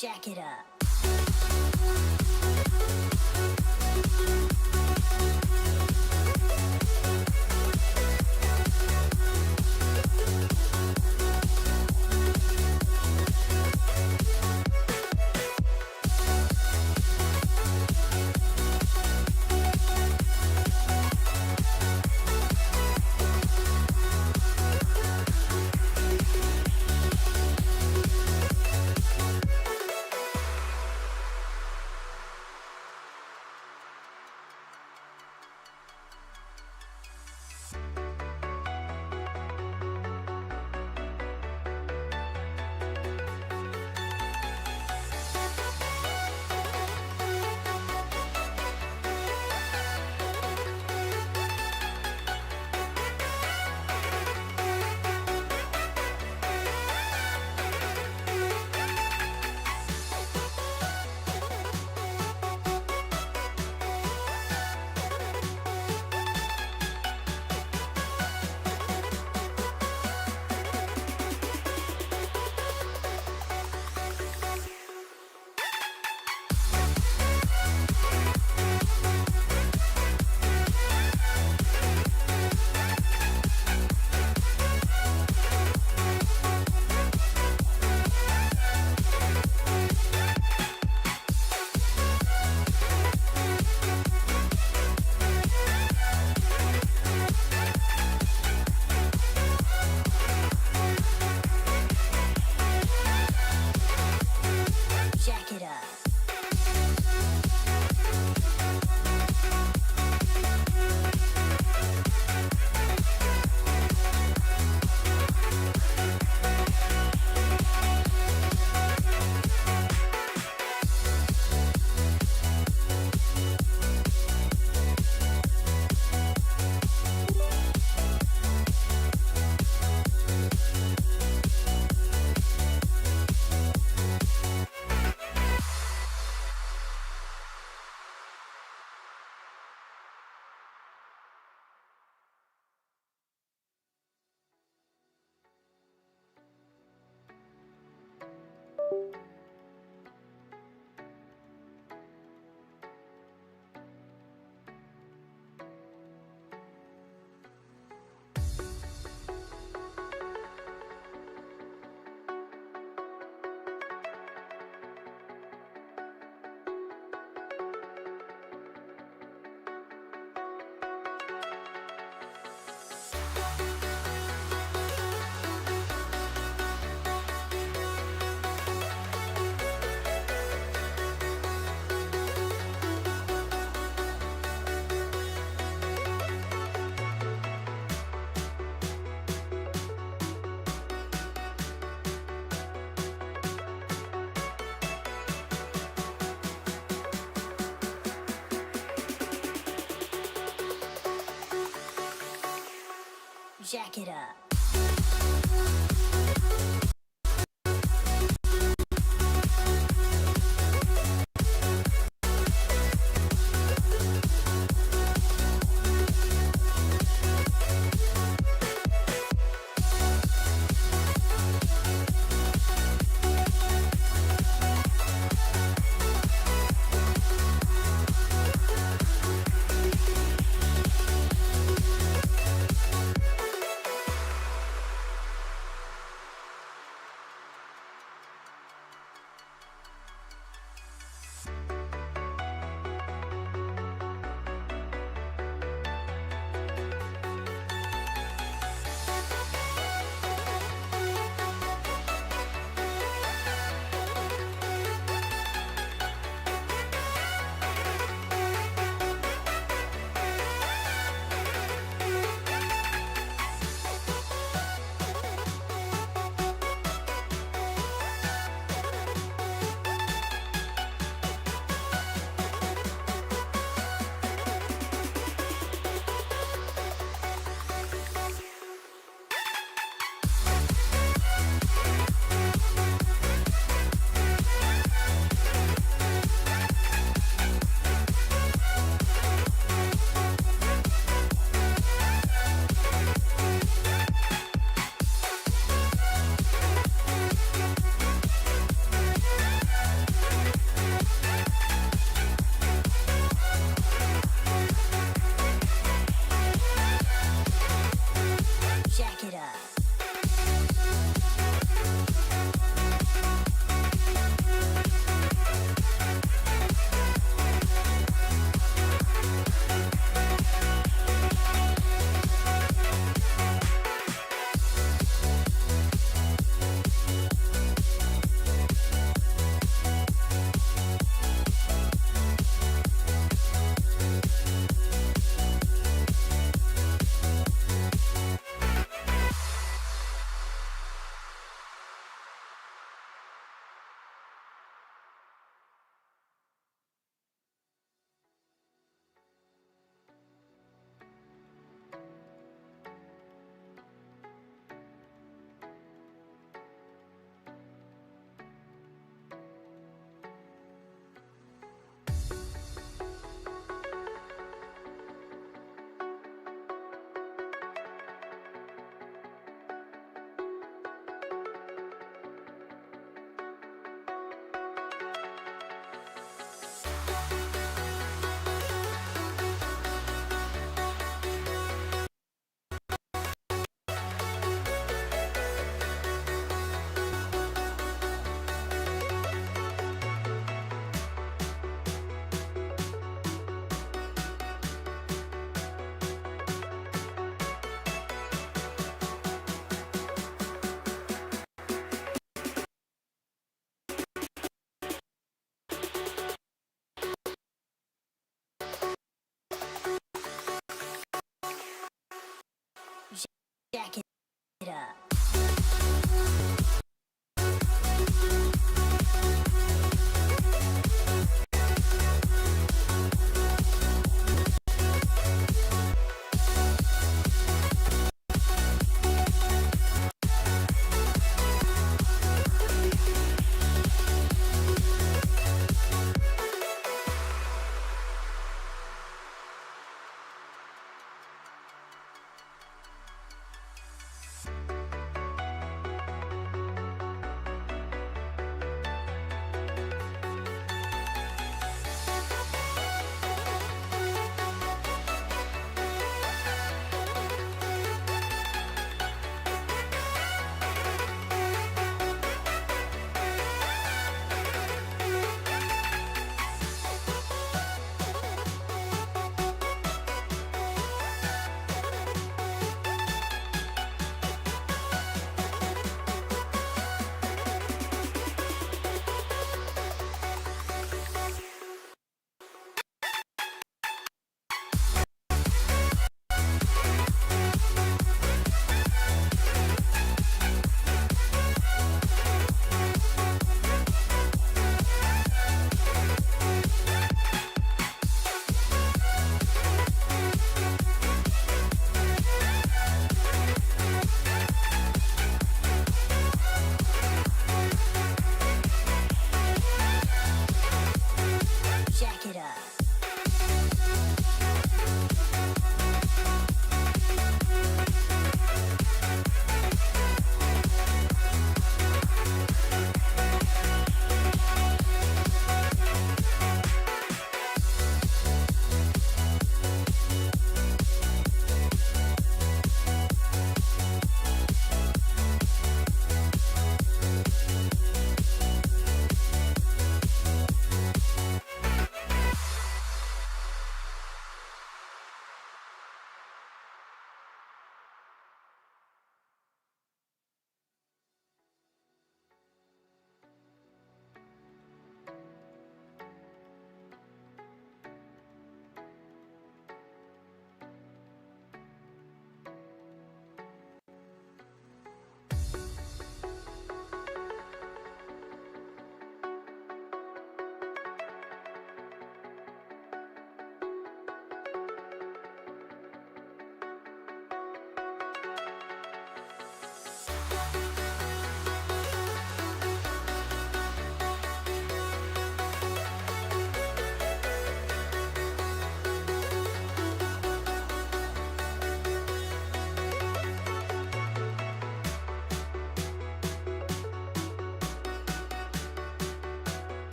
Jack it up. Jack it up. Jack it up.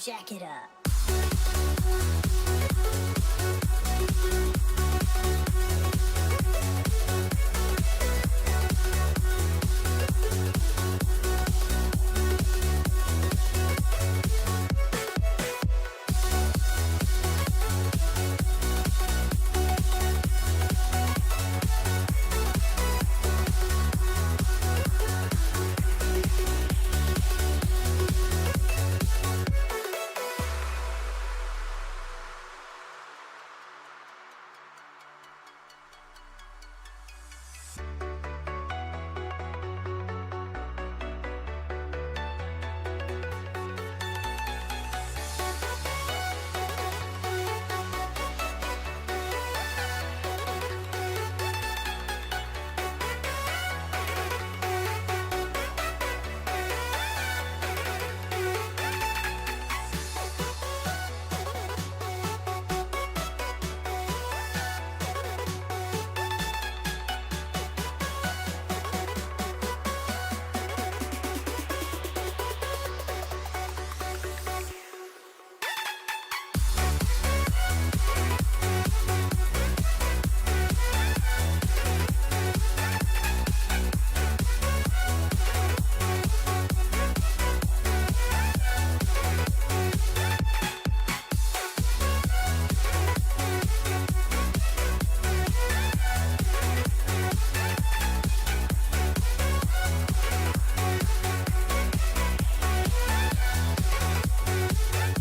Jack it up.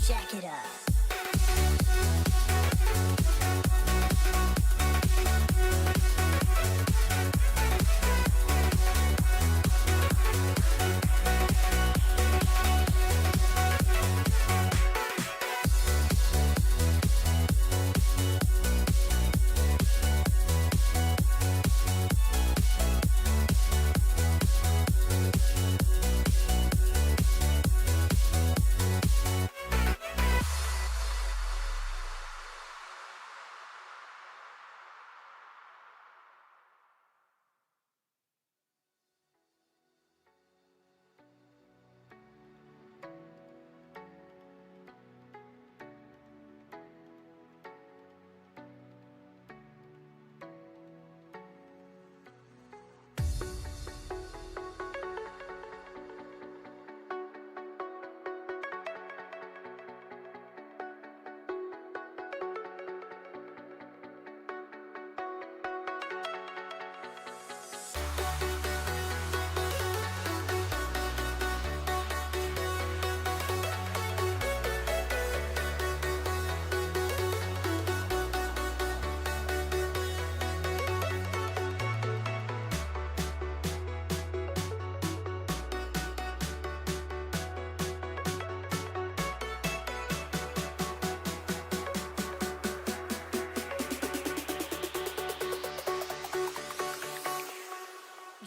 Jack it up.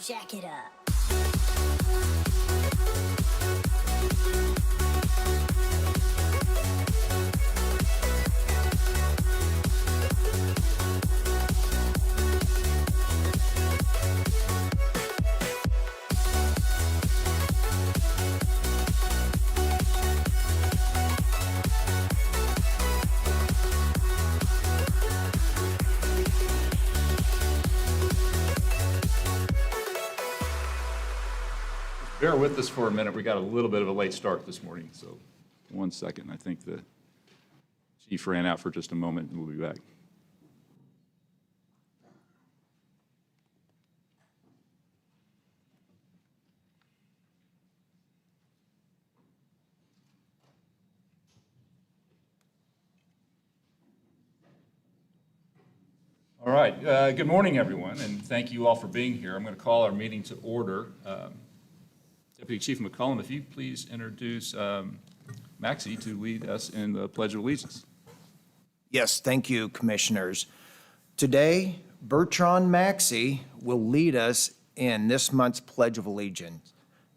Jack it up. Bear with us for a minute. We got a little bit of a late start this morning, so 1 second. I think the chief ran out for just a moment, and we'll be back. All right. Good morning, everyone, and thank you all for being here. I'm going to call our meeting to order. Deputy Chief McCollum, if you please introduce Maxie to lead us in the Pledge of Allegiance. Yes, thank you, Commissioners. Today, Bertrand Maxey will lead us in this month's Pledge of Allegiance.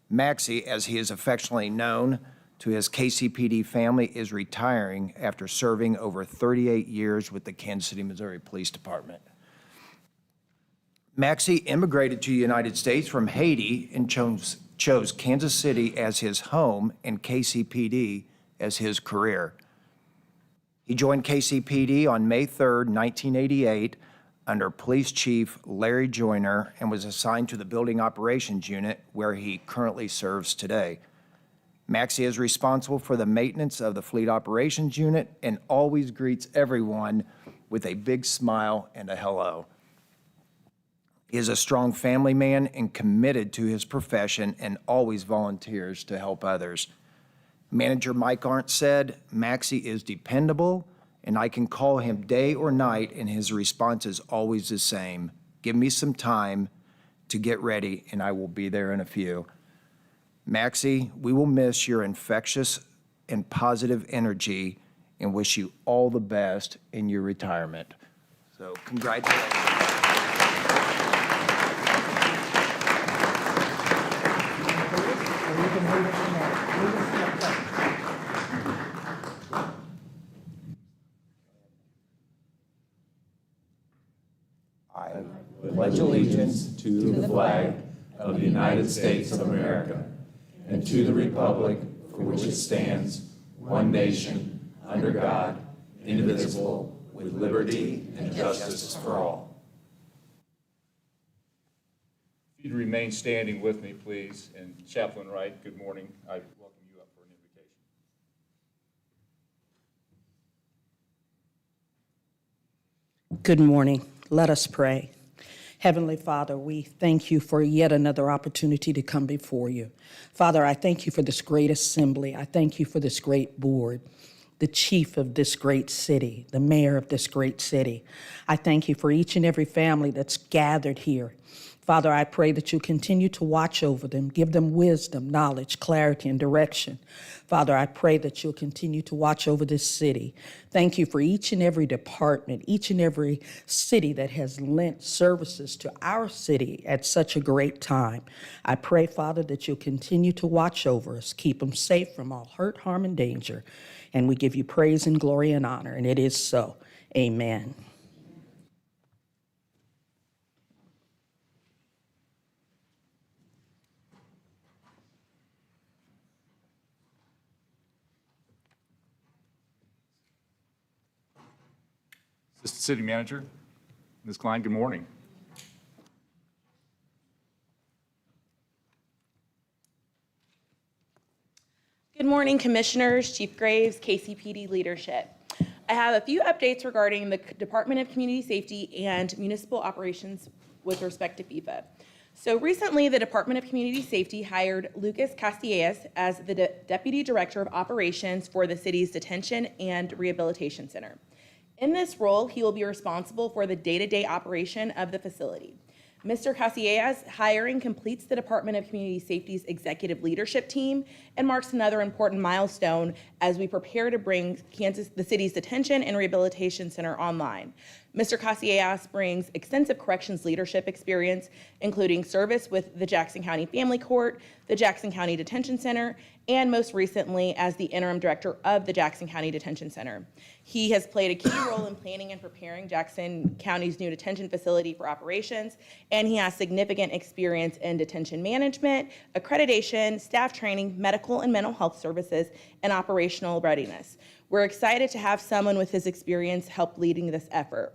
Maxey, as he is affectionately known to his KCPD family, is retiring after serving over 38 years with the Kansas City, Missouri Police Department. Maxey immigrated to the United States from Haiti and chose Kansas City as his home and KCPD as his career. He joined KCPD on May 3rd, 1988, under Police Chief Larry Joyner and was assigned to the Building Operations Unit, where he currently serves today. Maxie is responsible for the maintenance of the Fleet Operations Unit and always greets everyone with a big smile and a hello. He is a strong family man and committed to his profession and always volunteers to help others. Manager Mike Arndt said, Maxie is dependable, and I can call him day or night, and his response is always the same. Give me some time to get ready, and I will be there in a few. Maxie, we will miss your infectious and positive energy and wish you all the best in your retirement. So congratulations. I pledge allegiance to the flag of the United States of America and to the republic for which it stands, one nation, under God, indivisible, with liberty and justice for all. If you'd remain standing with me, please, and Chaplain Wright, good morning. I welcome you up for an invocation. Good morning. Let us pray. Heavenly Father, we thank you for yet another opportunity to come before you. Father, I thank you for this great assembly. I thank you for this great board, the chief of this great city, the mayor of this great city. I thank you for each and every family that's gathered here. Father, I pray that you continue to watch over them, give them wisdom, knowledge, clarity, and direction. Father, I pray that you'll continue to watch over this city. Thank you for each and every department, each and every city that has lent services to our city at such a great time. I pray, Father, that you'll continue to watch over us, keep them safe from all hurt, harm, and danger. And we give you praise and glory and honor, and it is so. Amen. Assistant City Manager, Ms. Klein, good morning. Good morning, Commissioners, Chief Graves, KCPD leadership. I have a few updates regarding the Department of Community Safety and municipal operations with respect to FIFA. So recently, the Department of Community Safety hired Lucas Casillas as the Deputy Director of Operations for the city's Detention and Rehabilitation Center. In this role, he will be responsible for the day-to-day operation of the facility. Mr. Casillas' hiring completes the Department of Community Safety's executive leadership team and marks another important milestone as we prepare to bring the city's Detention and Rehabilitation Center online. Mr. Casillas brings extensive corrections leadership experience, including service with the Jackson County Family Court, the Jackson County Detention Center, and most recently as the interim director of the Jackson County Detention Center. He has played a key role in planning and preparing Jackson County's new detention facility for operations, and he has significant experience in detention management, accreditation, staff training, medical and mental health services, and operational readiness. We're excited to have someone with his experience help leading this effort.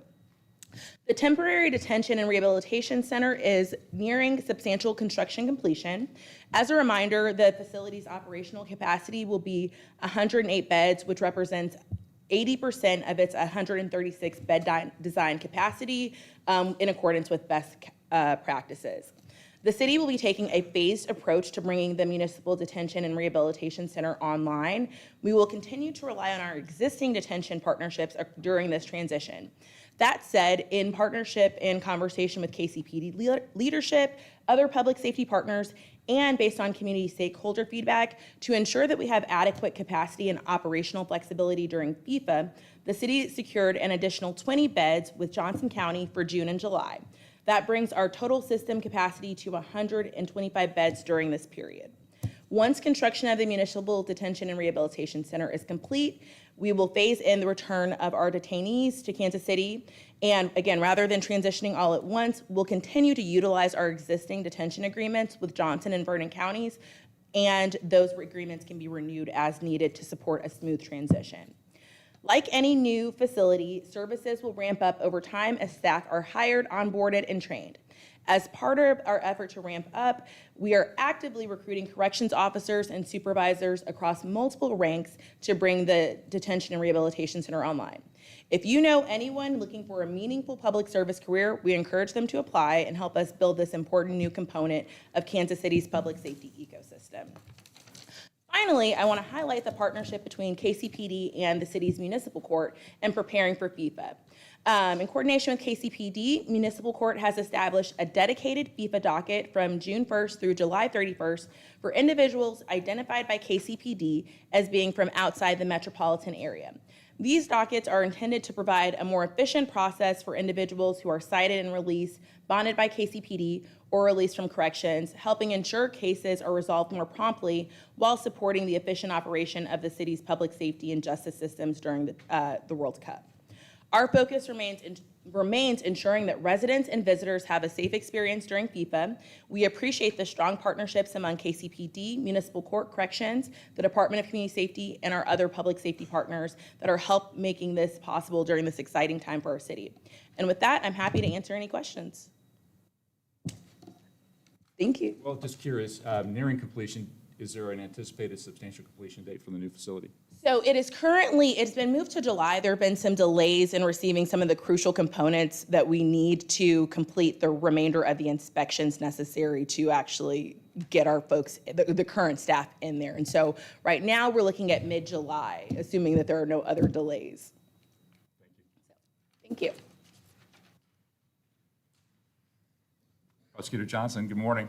The Temporary Detention and Rehabilitation Center is nearing substantial construction completion. As a reminder, the facility's operational capacity will be 108 beds, which represents 80% of its 136 bed design capacity in accordance with best practices. The city will be taking a phased approach to bringing the Municipal Detention and Rehabilitation Center online. We will continue to rely on our existing detention partnerships during this transition. That said, in partnership and conversation with KCPD leadership, other public safety partners, and based on community stakeholder feedback, to ensure that we have adequate capacity and operational flexibility during FIFA, the city secured an additional 20 beds with Johnson County for June and July. That brings our total system capacity to 125 beds during this period. Once construction of the Municipal Detention and Rehabilitation Center is complete, we will phase in the return of our detainees to Kansas City. And again, rather than transitioning all at once, we'll continue to utilize our existing detention agreements with Johnson and Vernon counties and those agreements can be renewed as needed to support a smooth transition. Like any new facility, services will ramp up over time as staff are hired, onboarded, and trained. As part of our effort to ramp up, we are actively recruiting corrections officers and supervisors across multiple ranks to bring the Detention and Rehabilitation Center online. If you know anyone looking for a meaningful public service career, we encourage them to apply and help us build this important new component of Kansas City's public safety ecosystem. Finally, I want to highlight the partnership between KCPD and the city's municipal court in preparing for FIFA. In coordination with KCPD, Municipal Court has established a dedicated FIFA docket from June 1st through July 31st for individuals identified by KCPD as being from outside the metropolitan area. These dockets are intended to provide a more efficient process for individuals who are cited and released, bonded by KCPD, or released from corrections, helping ensure cases are resolved more promptly while supporting the efficient operation of the city's public safety and justice systems during the World Cup. Our focus remains ensuring that residents and visitors have a safe experience during FIFA. We appreciate the strong partnerships among KCPD, Municipal Court Corrections, the Department of Community Safety, and our other public safety partners that are help making this possible during this exciting time for our city. And with that, I'm happy to answer any questions. Thank you. Well, just curious, nearing completion, is there an anticipated substantial completion date for the new facility? So it's been moved to July. There have been some delays in receiving some of the crucial components that we need to complete the remainder of the inspections necessary to actually get our folks, the current staff in there. And so right now we're looking at mid-July, assuming that there are no other delays. Thank you. Prosecutor Johnson, good morning.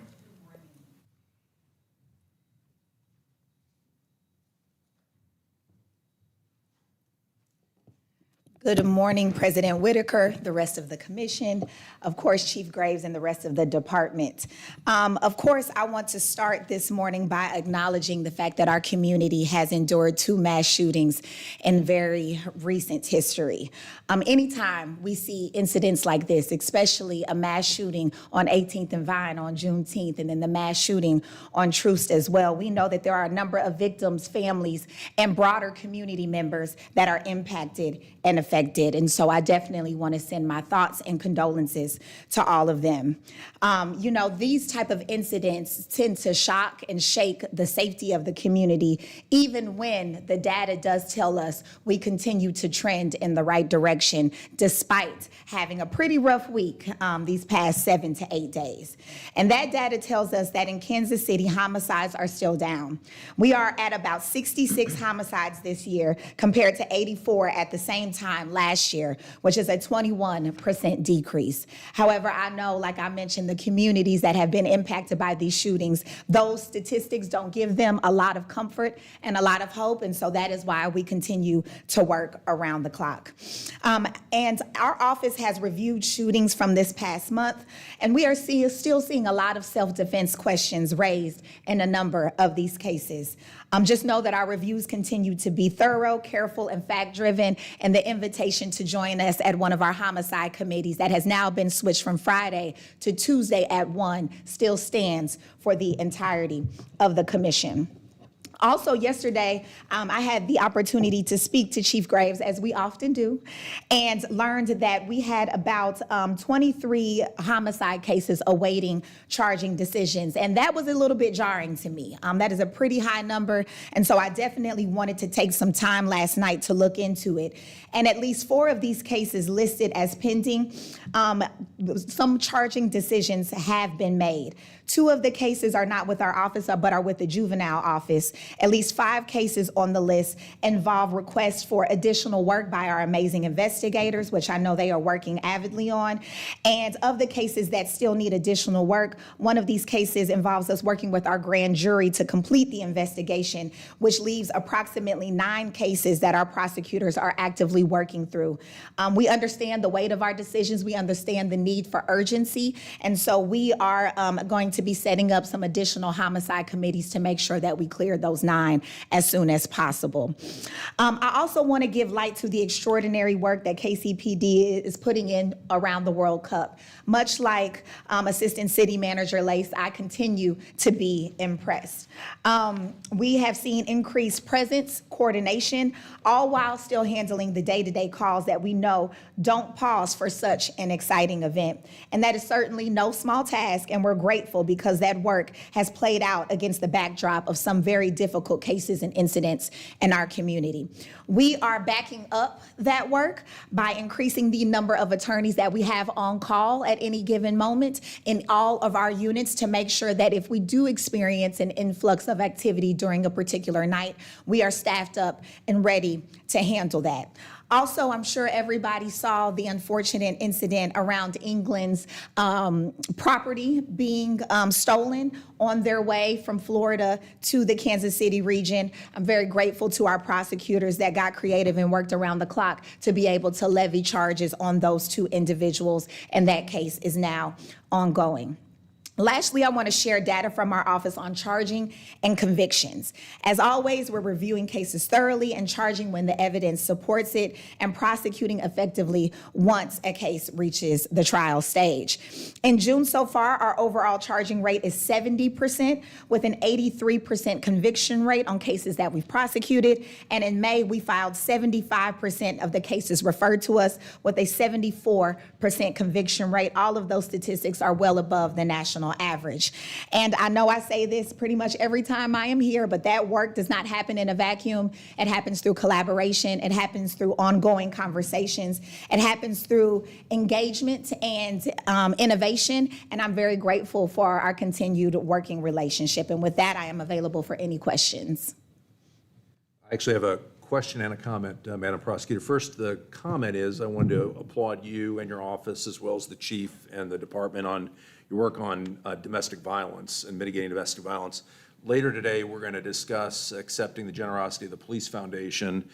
Good morning, President Whitaker, the rest of the commission, of course, Chief Graves, and the rest of the department. Of course, I want to start this morning by acknowledging the fact that our community has endured 2 mass shootings in very recent history. Anytime we see incidents like this, especially a mass shooting on 18th and Vine on Juneteenth, and then the mass shooting on Troost as well, we know that there are a number of victims, families, and broader community members that are impacted and affected. And so I definitely want to send my thoughts and condolences to all of them. These type of incidents tend to shock and shake the safety of the community, even when the data does tell us we continue to trend in the right direction, despite having a pretty rough week these past 7 to 8 days. And that data tells us that in Kansas City, homicides are still down. We are at about 66 homicides this year compared to 84 at the same time last year, which is a 21% decrease. However, I know, like I mentioned, the communities that have been impacted by these shootings, those statistics don't give them a lot of comfort and a lot of hope, and so that is why we continue to work around the clock. And our office has reviewed shootings from this past month, and we are still seeing a lot of self-defense questions raised in a number of these cases. Just know that our reviews continue to be thorough, careful, and fact-driven, and the invitation to join us at one of our homicide committees that has now been switched from Friday to Tuesday at 1 still stands for the entirety of the commission. Also, yesterday, I had the opportunity to speak to Chief Graves, as we often do, and learned that we had about 23 homicide cases awaiting charging decisions, and that was a little bit jarring to me. That is a pretty high number, and so I definitely wanted to take some time last night to look into it. And at least 4 of these cases listed as pending, some charging decisions have been made. 2 of the cases are not with our office, but are with the juvenile office. At least 5 cases on the list involve requests for additional work by our amazing investigators, which I know they are working avidly on. And of the cases that still need additional work, one of these cases involves us working with our grand jury to complete the investigation, which leaves approximately 9 cases that our prosecutors are actively working through. We understand the weight of our decisions. We understand the need for urgency. And so we are going to be setting up some additional homicide committees to make sure that we clear those those 9 as soon as possible. I also want to give light to the extraordinary work that KCPD is putting in around the World Cup. Much like Assistant City Manager Lace, I continue to be impressed. We have seen increased presence, coordination, all while still handling the day-to-day calls that we know don't pause for such an exciting event. And that is certainly no small task, and we're grateful because that work has played out against the backdrop of some very difficult cases and incidents in our community. We are backing up that work by increasing the number of attorneys that we have on call at any given moment in all of our units to make sure that if we do experience an influx of activity during a particular night, we are staffed up and ready to handle that. Also, I'm sure everybody saw the unfortunate incident around England's property being stolen on their way from Florida to the Kansas City region. I'm very grateful to our prosecutors that got creative and worked around the clock to be able to levy charges on those 2 individuals, and that case is now ongoing. Lastly, I want to share data from our office on charging and convictions. As always, we're reviewing cases thoroughly and charging when the evidence supports it and prosecuting effectively once a case reaches the trial stage. In June so far, our overall charging rate is 70% with an 83% conviction rate on cases that we've prosecuted. And in May, we filed 75% of the cases referred to us with a 74% conviction rate. All of those statistics are well above the national average. And I know I say this pretty much every time I am here, but that work does not happen in a vacuum. It happens through collaboration. It happens through ongoing conversations. It happens through engagement and innovation. And I'm very grateful for our continued working relationship. And with that, I am available for any questions. I actually have a question and a comment, Madam Prosecutor. First, the comment is I wanted to applaud you and your office as well as the chief and the department on your work on domestic violence and mitigating domestic violence. Later today, we're going to discuss accepting the generosity of the Police Foundation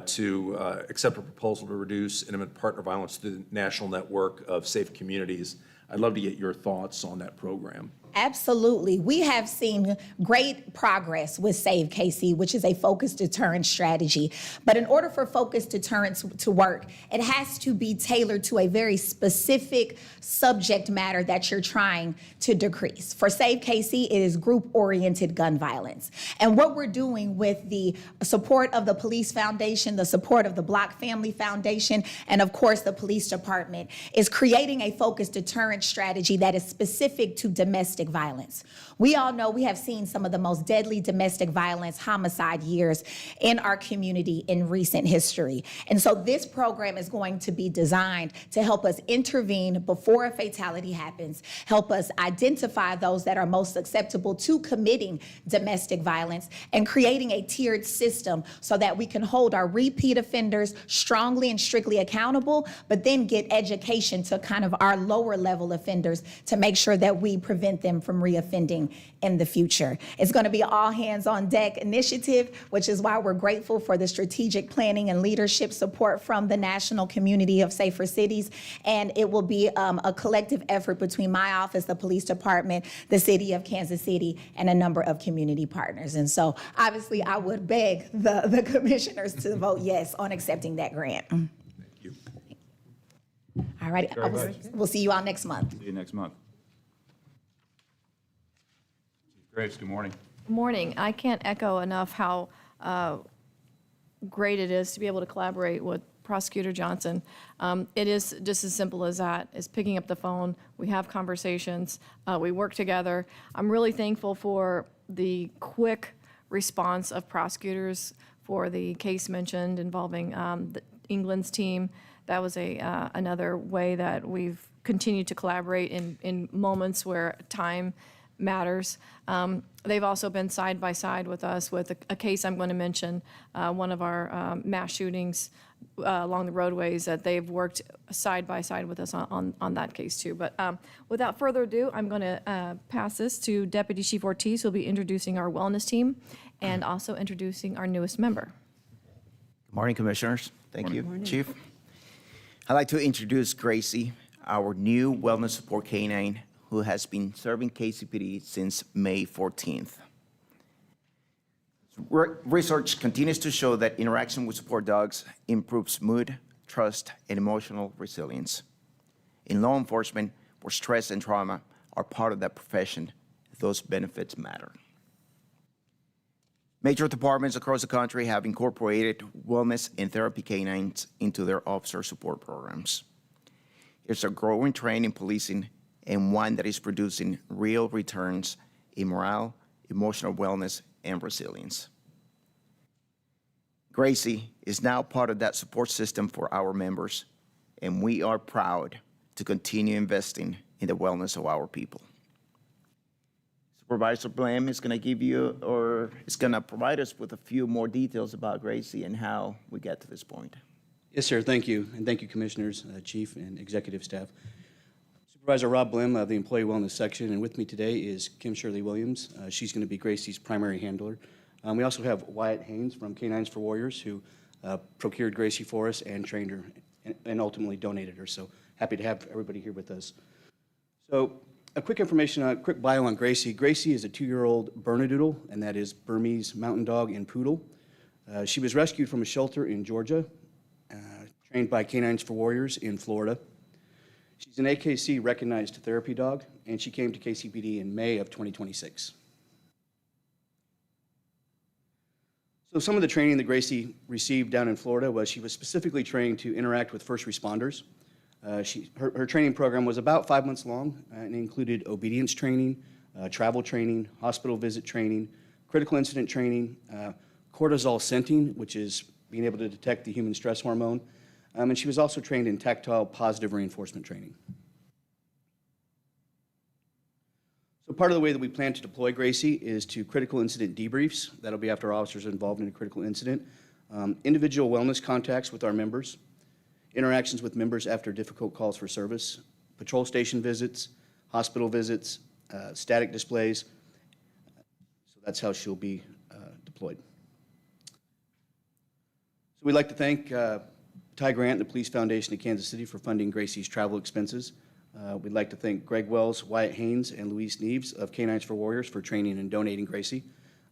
to accept a proposal to reduce intimate partner violence through the national network of safe communities. I'd love to get your thoughts on that program. Absolutely. We have seen great progress with Save KC, which is a focused deterrence strategy. But in order for focused deterrence to work, it has to be tailored to a very specific subject matter that you're trying to decrease. For Save KC, it is group-oriented gun violence. And what we're doing with the support of the Police Foundation, the support of the Block Family Foundation, and of course the police department, is creating a focused deterrence strategy that is specific to domestic violence. We all know we have seen some of the most deadly domestic violence homicide years in our community in recent history. And so this program is going to be designed to help us intervene before a fatality happens, help us identify those that are most susceptible to committing domestic violence, and creating a tiered system so that we can hold our repeat offenders strongly and strictly accountable, but then get education to kind of our lower level offenders to make sure that we prevent them from reoffending in the future. It's going to be an all hands on deck initiative, which is why we're grateful for the strategic planning and leadership support from the national community of Safer Cities. And it will be a collective effort between my office, the police department, the city of Kansas City, and a number of community partners. And so obviously I would beg the commissioners to vote yes on accepting that grant. Thank you. All right, we'll see you all next month. See you next month. Chief Graves, good morning. Good morning. I can't echo enough how great it is to be able to collaborate with Prosecutor Johnson. It is just as simple as that, is picking up the phone. We have conversations. We work together. I'm really thankful for the quick response of prosecutors for the case mentioned involving England's team. That was another way that we've continued to collaborate in moments where time matters. They've also been side by side with us with a case I'm going to mention, one of our mass shootings along the roadways, that they've worked side by side with us on that case too. But without further ado, I'm going to pass this to Deputy Chief Ortiz, who'll be introducing our wellness team and also introducing our newest member. Good morning, Commissioners. Thank you, Chief. I'd like to introduce Gracie, our new wellness support canine, who has been serving KCPD since May 14th. Research continues to show that interaction with support dogs improves mood, trust, and emotional resilience. In law enforcement, where stress and trauma are part of that profession, those benefits matter. Major departments across the country have incorporated wellness and therapy canines into their officer support programs. It's a growing trend in policing and one that is producing real returns in morale, emotional wellness, and resilience. Gracie is now part of that support system for our members, and we are proud to continue investing in the wellness of our people. Supervisor Blam is going to give you, or is going to provide us with a few more details about Gracie and how we get to this point. Yes, sir. Thank you. And thank you, Commissioners, Chief, and executive staff. Supervisor Rob Blim of the Employee Wellness Section, and with me today is Kim Shirley Williams. She's going to be Gracie's primary handler. We also have Wyatt Haynes from Canines for Warriors, who procured Gracie for us and trained her and ultimately donated her. So happy to have everybody here with us. So a quick bio on Gracie. Gracie is a 2-year-old Bernedoodle, and that is Burmese Mountain Dog and Poodle. She was rescued from a shelter in Georgia, trained by Canines for Warriors in Florida. She's an AKC recognized therapy dog, and she came to KCPD in May of 2026. So some of the training that Gracie received down in Florida was she was specifically trained to interact with first responders. Her training program was about 5 months long and included obedience training, travel training, hospital visit training, critical incident training, cortisol scenting, which is being able to detect the human stress hormone, and she was also trained in tactile positive reinforcement training. So part of the way that we plan to deploy Gracie is to critical incident debriefs. That'll be after officers are involved in a critical incident, individual wellness contacts with our members, interactions with members after difficult calls for service, patrol station visits, hospital visits, static displays. So that's how she'll be deployed. So we'd like to thank Ty Grant and the Police Foundation of Kansas City for funding Gracie's travel expenses. We'd like to thank Greg Wells, Wyatt Haynes, and Luis Neves of Canines for Warriors for training and donating Gracie.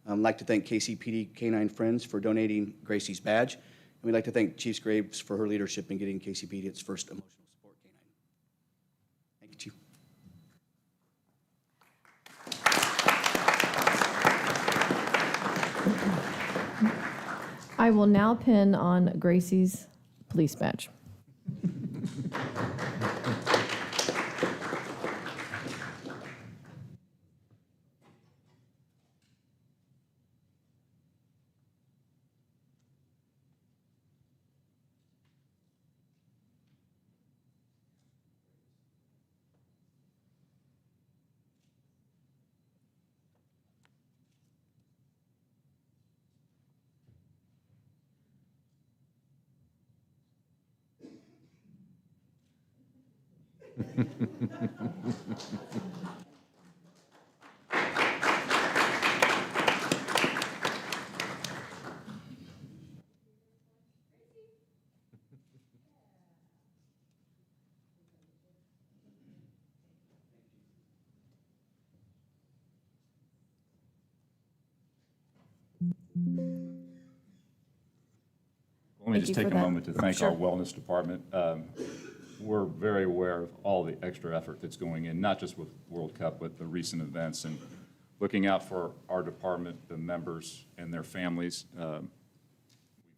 I'd like to thank KCPD Canine Friends for donating Gracie's badge. And we'd like to thank Chief Graves for her leadership in getting KCPD its first emotional support canine. Thank you, Chief. I will now pin on Gracie's police badge. Let me Thank just you take for a that. moment to thank Sure. our wellness department. We're very aware of all the extra effort that's going in, not just with World Cup, but the recent events and looking out for our department, the members and their families. We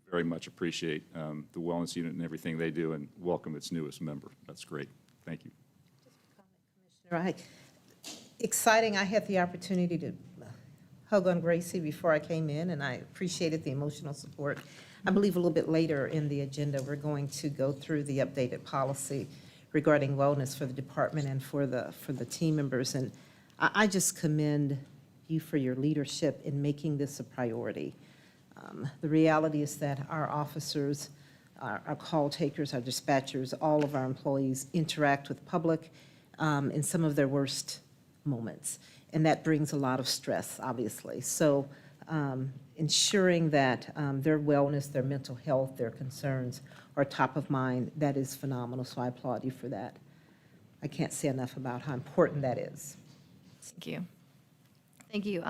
very much appreciate the wellness unit and everything they do and welcome its newest member. That's great. Thank you. Right. Exciting. I had the opportunity to hug on Gracie before I came in, and I appreciated the emotional support. I believe a little bit later in the agenda, we're going to go through the updated policy regarding wellness for the department and for the team members. And I just commend you for your leadership in making this a priority. The reality is that our officers, our call takers, our dispatchers, all of our employees interact with public in some of their worst moments. And that brings a lot of stress, obviously. So ensuring that their wellness, their mental health, their concerns are top of mind, that is phenomenal. So I applaud you for that. I can't say enough about how important that is. Thank you. Thank you.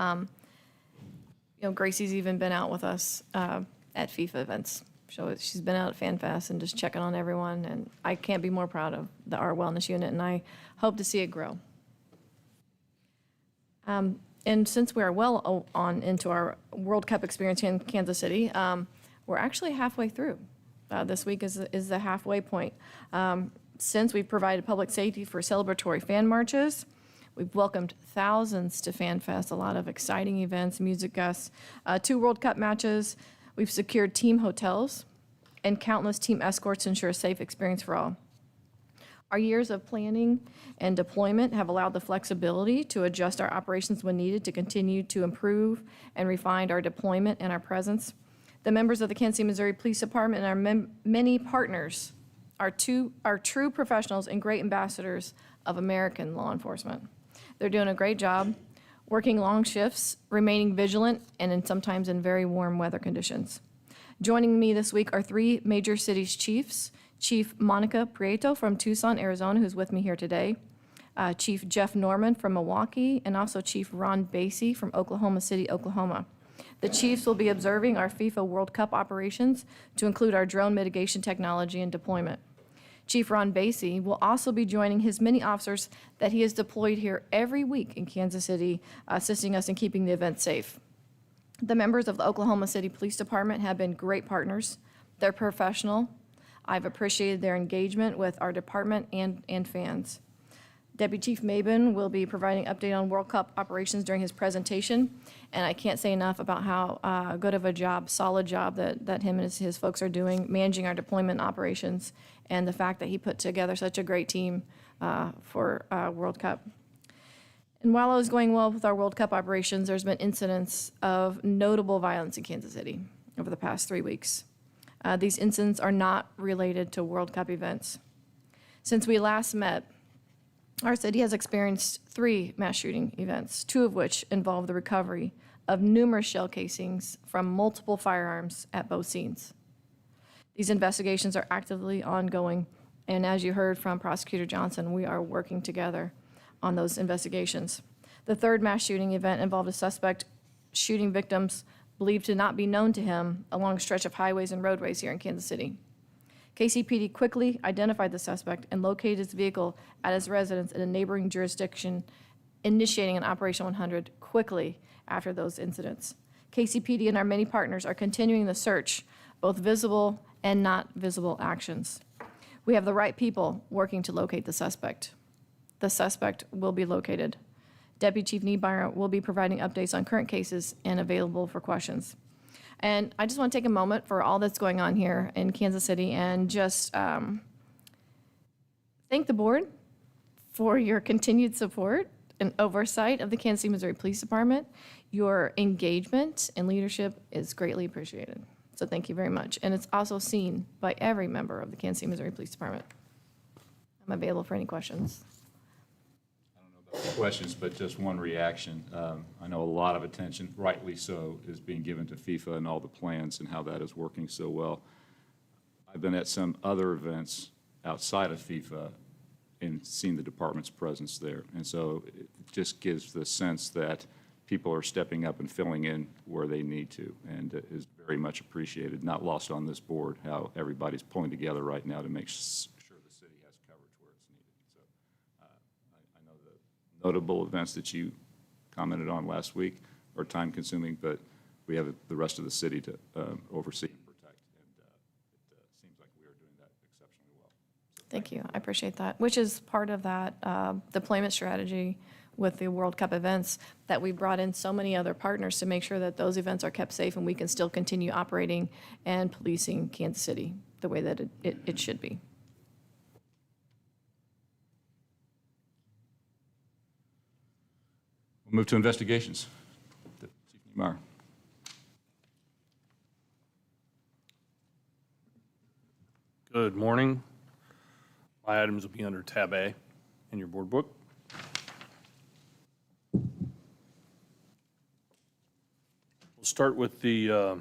Gracie's even been out with us at FIFA events. So she's been out at FanFest and just checking on everyone, and I can't be more proud of our wellness unit, and I hope to see it grow. And since we are well on into our World Cup experience here in Kansas City, we're actually halfway through. This week is the halfway point. Since we've provided public safety for celebratory fan marches, we've welcomed thousands to FanFest, a lot of exciting events, music guests, 2 World Cup matches. We've secured team hotels and countless team escorts to ensure a safe experience for all. Our years of planning and deployment have allowed the flexibility to adjust our operations when needed to continue to improve and refine our deployment and our presence. The members of the Kansas City, Missouri Police Department and our many partners are true professionals and great ambassadors of American law enforcement. They're doing a great job, working long shifts, remaining vigilant, and sometimes in very warm weather conditions. Joining me this week are 3 major cities chiefs: Chief Monica Prieto from Tucson, Arizona, who's with me here today, Chief Jeff Norman from Milwaukee, and also Chief Ron Basie from Oklahoma City, Oklahoma. The chiefs will be observing our FIFA World Cup operations to include our drone mitigation technology and deployment. Chief Ron Basie will also be joining his many officers that he has deployed here every week in Kansas City, assisting us in keeping the event safe. The members of the Oklahoma City Police Department have been great partners. They're professional. I've appreciated their engagement with our department and fans. Deputy Chief Mabin will be providing an update on World Cup operations during his presentation, and I can't say enough about how good of a job, solid job that him and his folks are doing, managing our deployment operations, and the fact that he put together such a great team for World Cup. And while it was going well with our World Cup operations, there's been incidents of notable violence in Kansas City over the past 3 weeks. These incidents are not related to World Cup events. Since we last met, our city has experienced 3 mass shooting events, 2 of which involve the recovery of numerous shell casings from multiple firearms at both scenes. These investigations are actively ongoing, and as you heard from Prosecutor Johnson, we are working together on those investigations. The 3rd mass shooting event involved a suspect shooting victims believed to not be known to him along a stretch of highways and roadways here in Kansas City. KCPD quickly identified the suspect and located his vehicle at his residence in a neighboring jurisdiction, initiating an Operation 100 quickly after those incidents. KCPD and our many partners are continuing the search, both visible and not visible actions. We have the right people working to locate the suspect. The suspect will be located. Deputy Chief Niebuhr will be providing updates on current cases and available for questions. And I just want to take a moment for all that's going on here in Kansas City and just thank the board for your continued support and oversight of the Kansas City, Missouri Police Department. Your engagement and leadership is greatly appreciated. So thank you very much. And it's also seen by every member of the Kansas City, Missouri Police Department. I'm available for any questions. Questions, but just one reaction. I know a lot of attention, rightly so, is being given to FIFA and all the plans and how that is working so well. I've been at some other events outside of FIFA and seen the department's presence there. And so it just gives the sense that people are stepping up and filling in where they need to, and it is very much appreciated, not lost on this board, how everybody's pulling together right now to make sure the city has coverage where it's needed. So I know the notable events that you commented on last week are time-consuming, but we have the rest of the city to oversee and protect, and it seems like we are doing that exceptionally well. So Thank you. I appreciate that, which is part of that deployment strategy with the World Cup events, that we brought in so many other partners to make sure that those events are kept safe and we can still continue operating and policing Kansas City the way that it should be. We'll move to investigations. Chief Niemeyer. Good morning. My items will be under tab A in your board book. We'll start with the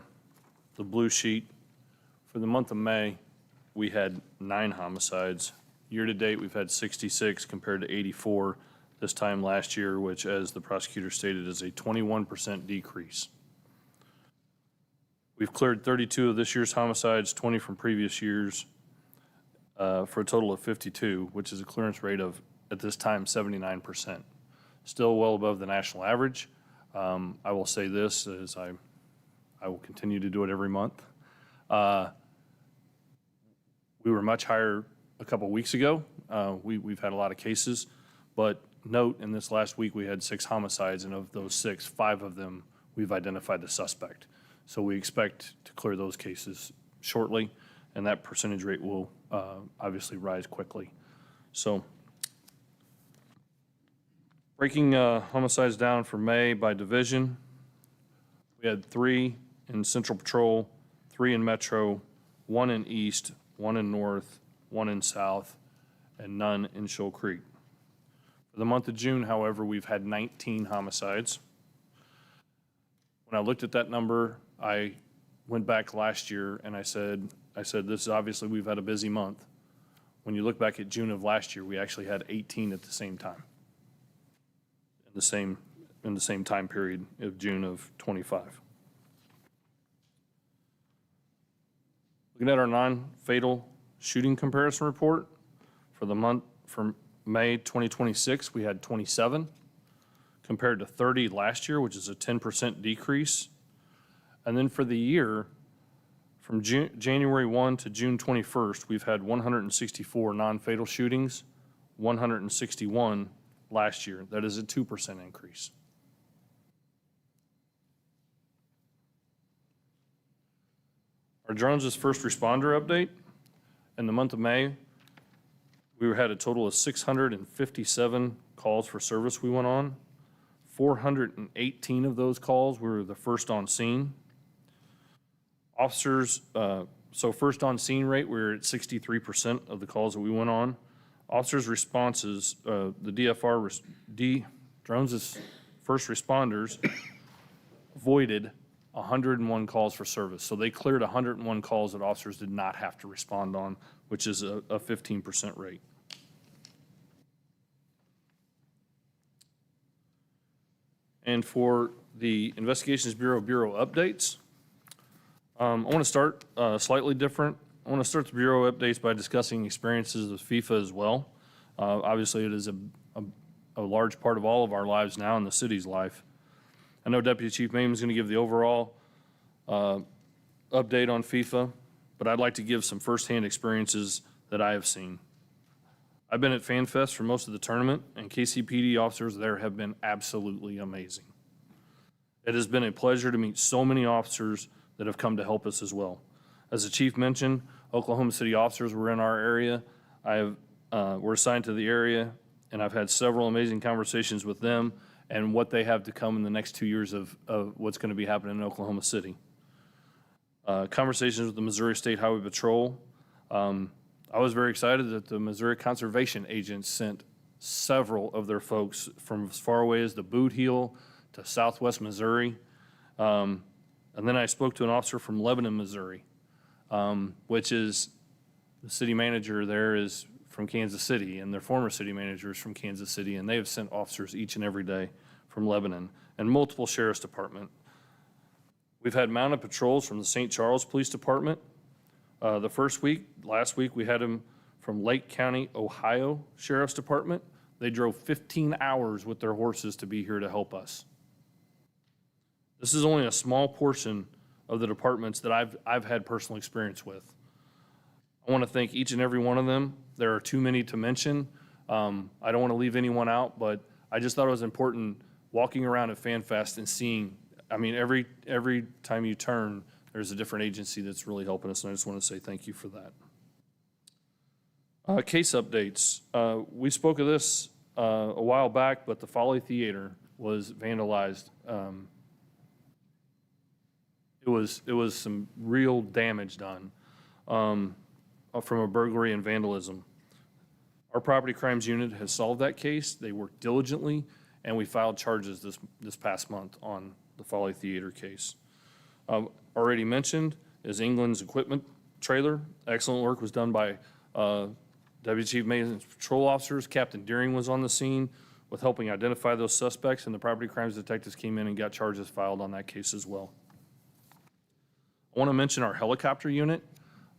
blue sheet. For the month of May, we had 9 homicides. Year-to-date, we've had 66 compared to 84 this time last year, which, as the prosecutor stated, is a 21% decrease. We've cleared 32 of this year's homicides, 20 from previous years, for a total of 52, which is a clearance rate of, at this time, 79%. Still well above the national average. I will say this, as I will continue to do it every month. We were much higher a couple weeks ago. We've had a lot of cases, but note, in this last week, we had 6 homicides, and of those 6, 5 of them, we've identified the suspect. So we expect to clear those cases shortly, and that percentage rate will obviously rise quickly. So breaking homicides down for May by division, we had 3 in Central Patrol, 3 in Metro, 1 in East, 1 in North, 1 in South, and none in Shoal Creek. For the month of June, however, we've had 19 homicides. When I looked at that number, I went back last year and I said, this is obviously, we've had a busy month. When you look back at June of last year, we actually had 18 at the same time. In the same time period of June of 25. Looking at our non-fatal shooting comparison report for the month, from May 2026, we had 27 compared to 30 last year, which is a 10% decrease. And then for the year, from January 1 to June 21st, we've had 164 non-fatal shootings, 161 last year. That is a 2% increase. Our drones' first responder update. In the month of May, we had a total of 657 calls for service we went on. 418 of those calls were the first on scene. Officers, so first on scene rate, we're at 63% of the calls that we went on. Officers' responses, the DFR, drones' first responders voided 101 calls for service. So they cleared 101 calls that officers did not have to respond on, which is a 15% rate. And for the Investigations Bureau updates, I want to start slightly different. I want to start the Bureau updates by discussing experiences with FIFA as well. Obviously, it is a large part of all of our lives now in the city's life. I know Deputy Chief Mayhem is going to give the overall update on FIFA, but I'd like to give some firsthand experiences that I have seen. I've been at FanFest for most of the tournament, and KCPD officers there have been absolutely amazing. It has been a pleasure to meet so many officers that have come to help us as well. As the chief mentioned, Oklahoma City officers were in our area. We're assigned to the area, and I've had several amazing conversations with them and what they have to come in the next 2 years of what's going to be happening in Oklahoma City. Conversations with the Missouri State Highway Patrol. I was very excited that the Missouri Conservation agents sent several of their folks from as far away as the Boot Heel to southwest Missouri. And then I spoke to an officer from Lebanon, Missouri, which is, the city manager there is from Kansas City, and their former city manager is from Kansas City, and they have sent officers each and every day from Lebanon, and multiple sheriff's department. We've had mounted patrols from the St. Charles Police Department. The first week, last week, we had them from Lake County, Ohio Sheriff's Department. They drove 15 hours with their horses to be here to help us. This is only a small portion of the departments that I've had personal experience with. I want to thank each and every one of them. There are too many to mention. I don't want to leave anyone out, but I just thought it was important walking around at FanFest and seeing, I mean, every time you turn, there's a different agency that's really helping us, and I just want to say thank you for that. Case updates. We spoke of this a while back, but the Folly Theater was vandalized. It was some real damage done from a burglary and vandalism. Our property crimes unit has solved that case. They worked diligently, and we filed charges this past month on the Folly Theater case. Already mentioned is England's equipment trailer. Excellent work was done by Deputy Chief Mayhem's patrol officers. Captain Deering was on the scene with helping identify those suspects, and the property crimes detectives came in and got charges filed on that case as well. I I want to mention our helicopter unit.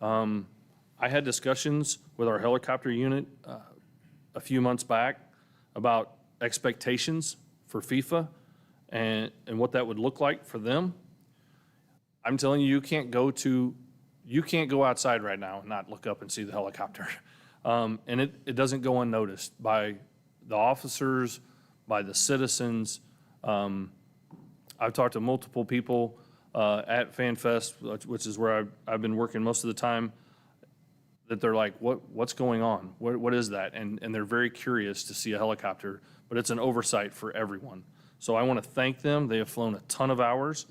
I had discussions with our helicopter unit a few months back about expectations for FIFA and what that would look like for them. I'm telling you, you can't go outside right now and not look up and see the helicopter. And it doesn't go unnoticed by the officers, by the citizens. I've talked to multiple people at FanFest, which is where I've been working most of the time, that they're like, what's going on? What is that? And they're very curious to see a helicopter, but it's an oversight for everyone. So I want to thank them. They have flown a ton of hours.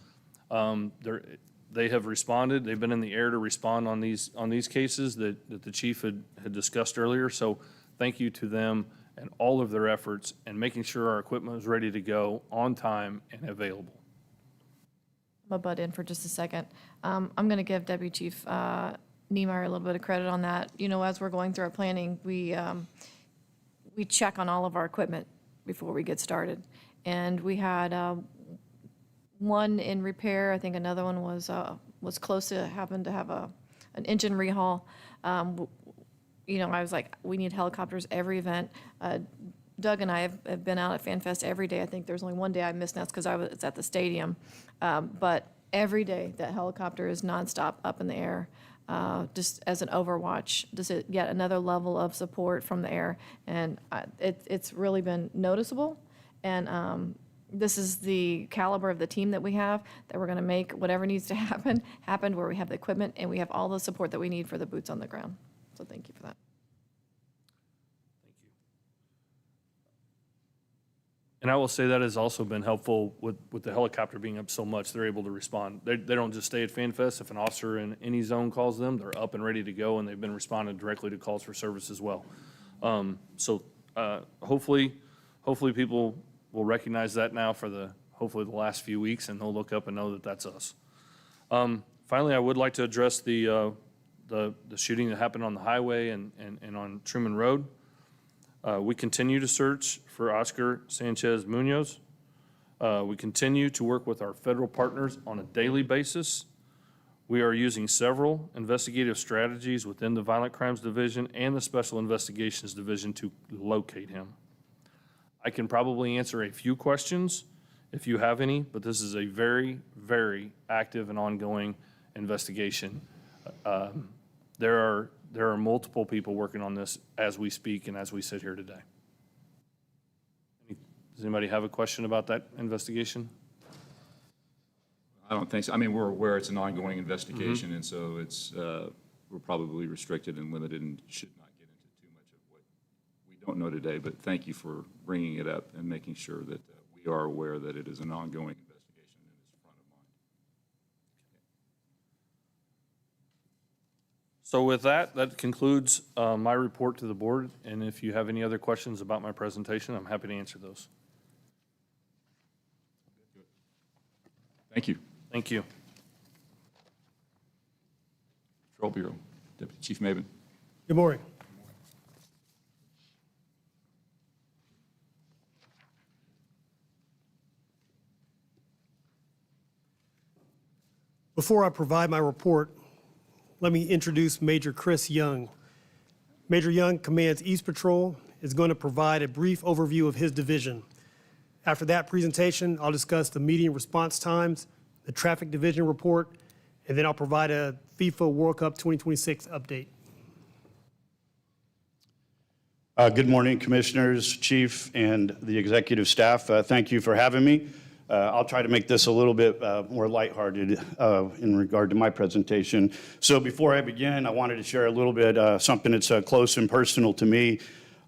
They have responded. They've been in the air to respond on these cases that the chief had discussed earlier. So thank you to them and all of their efforts and making sure our equipment was ready to go on time and available. I'm gonna butt in for just a second. I'm going to give Deputy Chief Niemeyer a little bit of credit on that. You know, as we're going through our planning, we check on all of our equipment before we get started. And we had one in repair. I think another one was close to having to have an engine rehaul. You know, I was like, we need helicopters every event. Doug and I have been out at FanFest every day. I think there's only one day I missed, and that's because I was at the stadium. But every day, that helicopter is nonstop up in the air, just as an overwatch, just yet another level of support from the air. And it's really been noticeable. And this is the caliber of the team that we have, that we're going to make whatever needs to happen, where we have the equipment and we have all the support that we need for the boots on the ground. So thank you for that. And I will say that has also been helpful with the helicopter being up so much. They're able to respond. They don't just stay at FanFest. If an officer in any zone calls them, they're up and ready to go, and they've been responding directly to calls for service as well. So hopefully people will recognize that now for hopefully the last few weeks, and they'll look up and know that that's us. Finally, I would like to address the shooting that happened on the highway and on Truman Road. We continue to search for Oscar Sanchez Munoz. We continue to work with our federal partners on a daily basis. We are using several investigative strategies within the Violent Crimes Division and the Special Investigations Division to locate him. I can probably answer a few questions if you have any, but this is a very, very active and ongoing investigation. There are multiple people working on this as we speak and as we sit here today. Does anybody have a question about that investigation? I don't think so. I mean, we're aware it's an ongoing investigation, and so it's, we're probably restricted and limited and should not get into too much of what we don't know today, but thank you for bringing it up and making sure that we are aware that it is an ongoing investigation and is front of mind. So with that concludes my report to the board, and if you have any other questions about my presentation, I'm happy to answer those. Thank you. Thank you. Patrol Bureau, Deputy Chief Maven. Good morning. Before I provide my report, let me introduce Major Chris Young. Major Young commands East Patrol, is going to provide a brief overview of his division. After that presentation, I'll discuss the meeting response times, the traffic division report, and then I'll provide a FIFA World Cup 2026 update. Good morning, Commissioners, Chief, and the executive staff. Thank you for having me. I'll try to make this a little bit more lighthearted in regard to my presentation. So before I begin, I wanted to share a little bit something that's close and personal to me,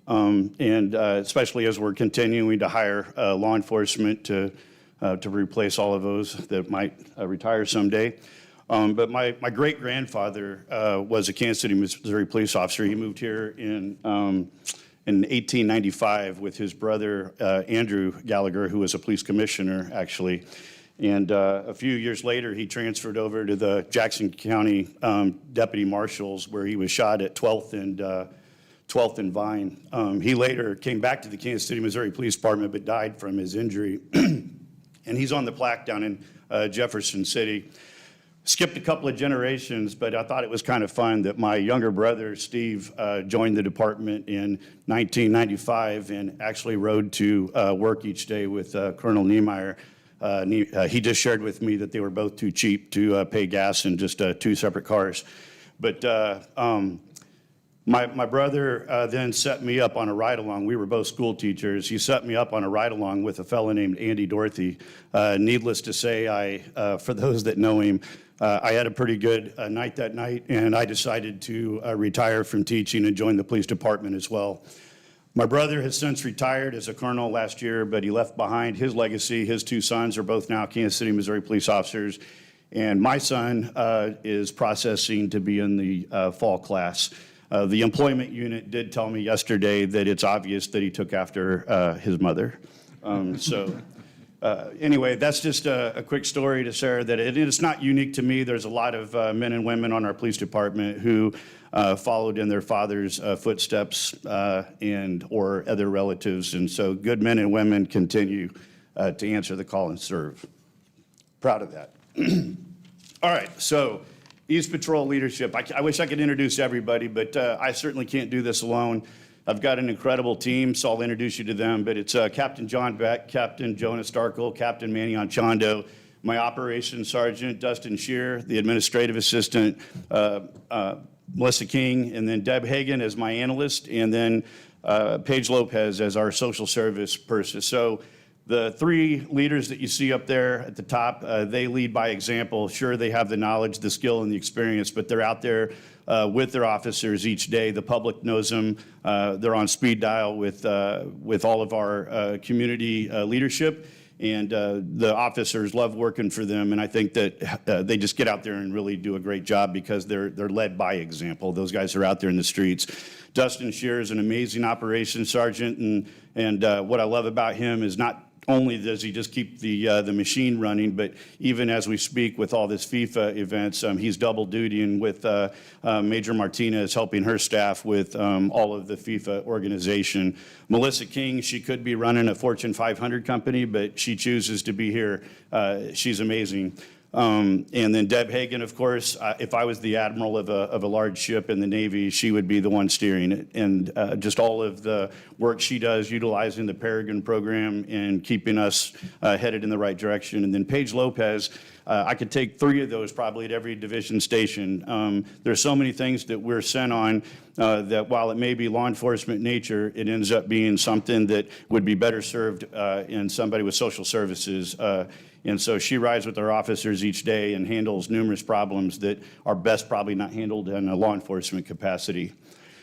and especially as we're continuing to hire law enforcement to replace all of those that might retire someday. But my great-grandfather was a Kansas City, Missouri police officer. He moved here in 1895 with his brother, Andrew Gallagher, who was a police commissioner, actually. And a few years later, he transferred over to the Jackson County Deputy Marshals, where he was shot at 12th and Vine. He later came back to the Kansas City, Missouri Police Department, but died from his injury. And he's on the plaque down in Jefferson City. skipped a couple of generations, but I thought it was kind of fun that my younger brother, Steve, joined the department in 1995 and actually rode to work each day with Colonel Niemeyer. He just shared with me that they were both too cheap to pay gas in just 2 separate cars. But my brother then set me up on a ride-along. We were both school teachers. He set me up on a ride-along with a fellow named Andy Dorothy. Needless to say, for those that know him, I had a pretty good night that night, and I decided to retire from teaching and join the police department as well. My brother has since retired as a colonel last year, but he left behind his legacy. His 2 sons are both now Kansas City, Missouri police officers, and my son is processing to be in the fall class. The employment unit did tell me yesterday that it's obvious that he took after his mother. Anyway, that's just a quick story to share that it's not unique to me. There's a lot of men and women on our police department who followed in their father's footsteps or other relatives. And so good men and women continue to answer the call and serve. Proud of that. All right, so East Patrol leadership. I wish I could introduce everybody, but I certainly can't do this alone. I've got an incredible team, so I'll introduce you to them. But it's Captain John Beck, Captain Jonah Starkle, Captain Manny Anchondo, my operations sergeant, Dustin Shear, the administrative assistant, Melissa King, and then Deb Hagan as my analyst, and then Paige Lopez as our social service person. So the 3 leaders that you see up there at the top, they lead by example. Sure, they have the knowledge, the skill, and the experience, but they're out there with their officers each day. The public knows them. They're on speed dial with all of our community leadership, and the officers love working for them. And I think that they just get out there and really do a great job because they're led by example. Those guys are out there in the streets. Dustin Shear is an amazing operations sergeant, and what I love about him is not only does he just keep the machine running, but even as we speak with all this FIFA events, he's double dutying with Major Martinez, helping her staff with all of the FIFA organization. Melissa King, she could be running a Fortune 500 company, but she chooses to be here. She's amazing. And then Deb Hagan, of course, if I was the admiral of a large ship in the Navy, she would be the one steering it. And just all of the work she does utilizing the Peregrine program and keeping us headed in the right direction. And then Paige Lopez, I could take 3 of those probably at every division station. There's so many things that we're sent on that while it may be law enforcement nature, it ends up being something that would be better served in somebody with social services. And so she rides with our officers each day and handles numerous problems that are best probably not handled in a law enforcement capacity.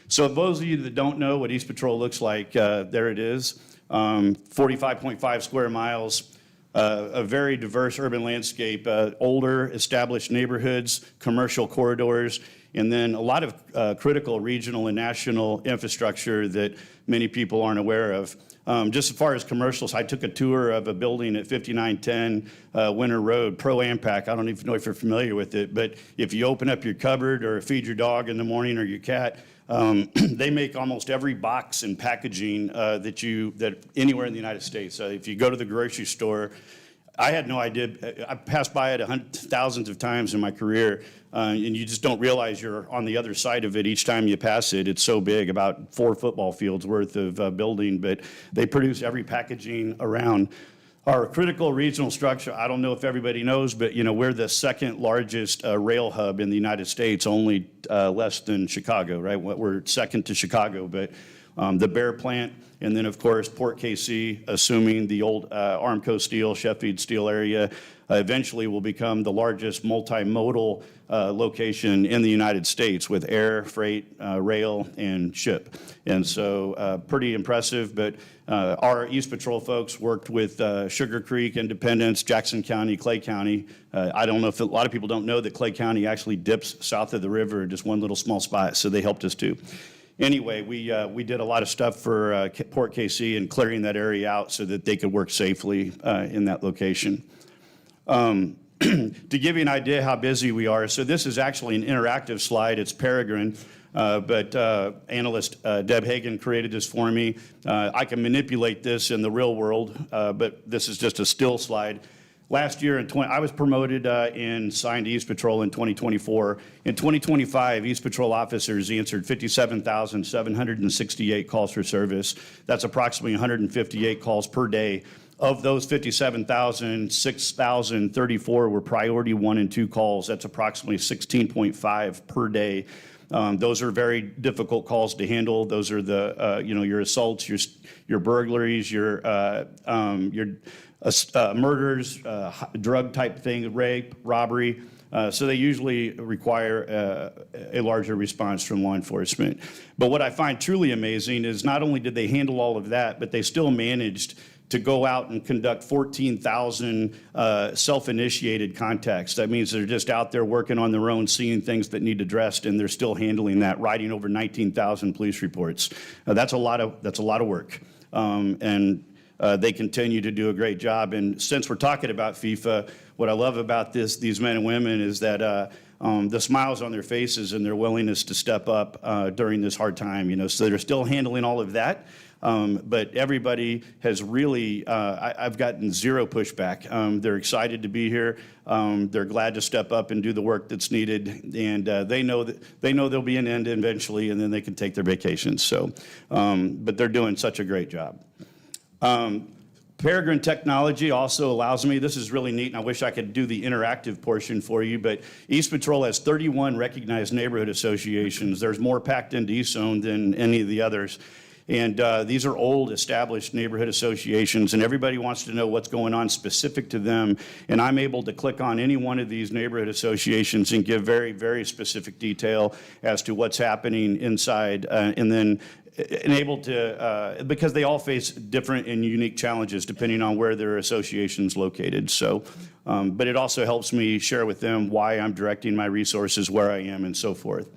So those of you that don't know what East Patrol looks like, there it is. 45.5 square miles, a very diverse urban landscape, older established neighborhoods, commercial corridors, and then a lot of critical regional and national infrastructure that many people aren't aware of. Just as far as commercials, I took a tour of a building at 5910 Winter Road, Pro Ampac. I don't even know if you're familiar with it, but if you open up your cupboard or feed your dog in the morning or your cat, they make almost every box and packaging that anywhere in the United States. If you go to the grocery store, I had no idea. I passed by it thousands of times in my career, and you just don't realize you're on the other side of it each time you pass it. It's so big, about 4 football fields worth of building, but they produce every packaging around. Our critical regional structure, I don't know if everybody knows, but we're the 2nd largest rail hub in the United States, only less than Chicago, right? We're 2nd to Chicago, but the Bear plant, and then, of course, Port KC, assuming the old Armco Steel, Sheffield Steel area, eventually will become the largest multimodal location in the United States with air, freight, rail, and ship. And so pretty impressive, but our East Patrol folks worked with Sugar Creek, Independence, Jackson County, Clay County. I don't know if a lot of people don't know that Clay County actually dips south of the river, just one little small spot, so they helped us too. Anyway, we did a lot of stuff for Port KC and clearing that area out so that they could work safely in that location. To give you an idea how busy we are, so this is actually an interactive slide. It's Peregrine, but analyst Deb Hagan created this for me. I can manipulate this in the real world, but this is just a still slide. Last year, I was promoted and signed to East Patrol in 2024. In 2025, East Patrol officers answered 57,768 calls for service. That's approximately 158 calls per day. Of those 57,000, 6,034 were priority 1 and 2 calls. That's approximately 16.5 per day. Those are very difficult calls to handle. Those are the, your assaults, your burglaries, your murders, drug type thing, rape, robbery. So they usually require a larger response from law enforcement. But what I find truly amazing is not only did they handle all of that, but they still managed to go out and conduct 14,000 self-initiated contacts. That means they're just out there working on their own, seeing things that need addressed, and they're still handling that, writing over 19,000 police reports. That's a lot of work. They continue to do a great job. And since we're talking about FIFA, what I love about these men and women is that the smiles on their faces and their willingness to step up during this hard time. So they're still handling all of that. But everybody has really, I've gotten zero pushback. They're excited to be here. They're glad to step up and do the work that's needed. And they know there'll be an end eventually, and then they can take their vacations. So, but they're doing such a great job. Peregrine technology also allows me, this is really neat, and I wish I could do the interactive portion for you, but East Patrol has 31 recognized neighborhood associations. There's more packed into East Zone than any of the others. And these are old, established neighborhood associations, and everybody wants to know what's going on specific to them. And I'm able to click on any one of these neighborhood associations and give very, very specific detail as to what's happening inside, and then able to, because they all face different and unique challenges depending on where their association's located. So, but it also helps me share with them why I'm directing my resources where I am and so forth.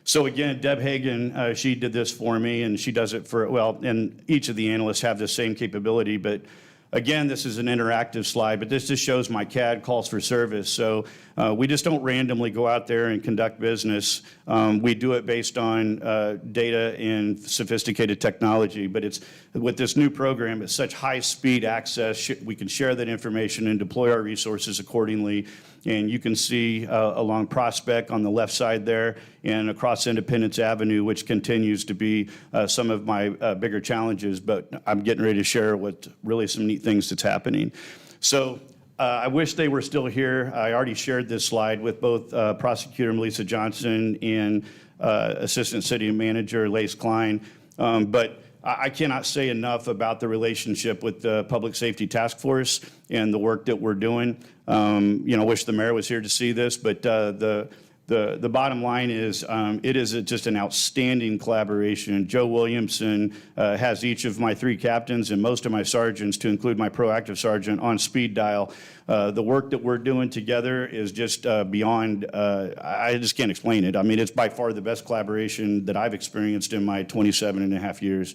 So again, Deb Hagan, she did this for me, and she does it for, well, and each of the analysts have the same capability, but again, this is an interactive slide, but this just shows my CAD calls for service. So we just don't randomly go out there and conduct business. We do it based on data and sophisticated technology, but it's with this new program, it's such high-speed access. We can share that information and deploy our resources accordingly. And you can see along Prospect on the left side there and across Independence Avenue, which continues to be some of my bigger challenges, but I'm getting ready to share what really some neat things that's happening. So I wish they were still here. I already shared this slide with both Prosecutor Melissa Johnson and Assistant City Manager Lace Klein, but I cannot say enough about the relationship with the Public Safety Task Force and the work that we're doing. I wish the mayor was here to see this, but the bottom line is it is just an outstanding collaboration. Joe Williamson has each of my 3 captains and most of my sergeants, to include my proactive sergeant, on speed dial. The work that we're doing together is just beyond, I just can't explain it. I mean, it's by far the best collaboration that I've experienced in my 27.5 years.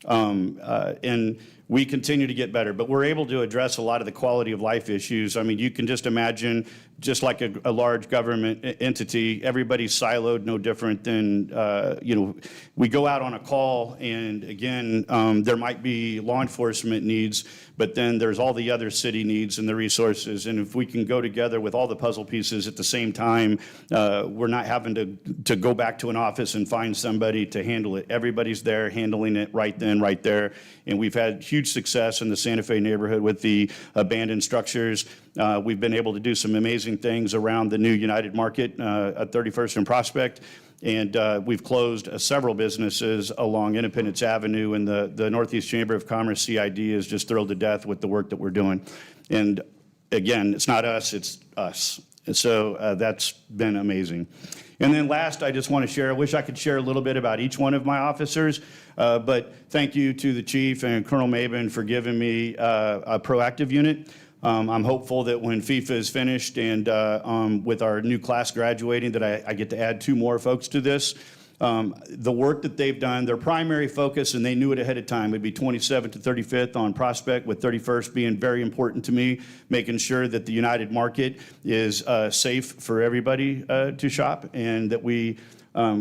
And we continue to get better, but we're able to address a lot of the quality of life issues. I mean, you can just imagine, just like a large government entity, everybody's siloed, no different than, we go out on a call, and again, there might be law enforcement needs, but then there's all the other city needs and the resources. And if we can go together with all the puzzle pieces at the same time, we're not having to go back to an office and find somebody to handle it. Everybody's there handling it right then, right there. And we've had huge success in the Santa Fe neighborhood with the abandoned structures. We've been able to do some amazing things around the new United Market at 31st and Prospect. And we've closed several businesses along Independence Avenue, and the Northeast Chamber of Commerce, CID, is just thrilled to death with the work that we're doing. And again, it's not us, it's us. And so that's been amazing. And then last, I just want to share, I wish I could share a little bit about each one of my officers, but thank you to the chief and Colonel Maben for giving me a proactive unit. I'm hopeful that when FIFA is finished and with our new class graduating, that I get to add 2 more folks to this. The work that they've done, their primary focus, and they knew it ahead of time, would be 27th to 35th on Prospect, with 31st being very important to me, making sure that the United Market is safe for everybody to shop, and that we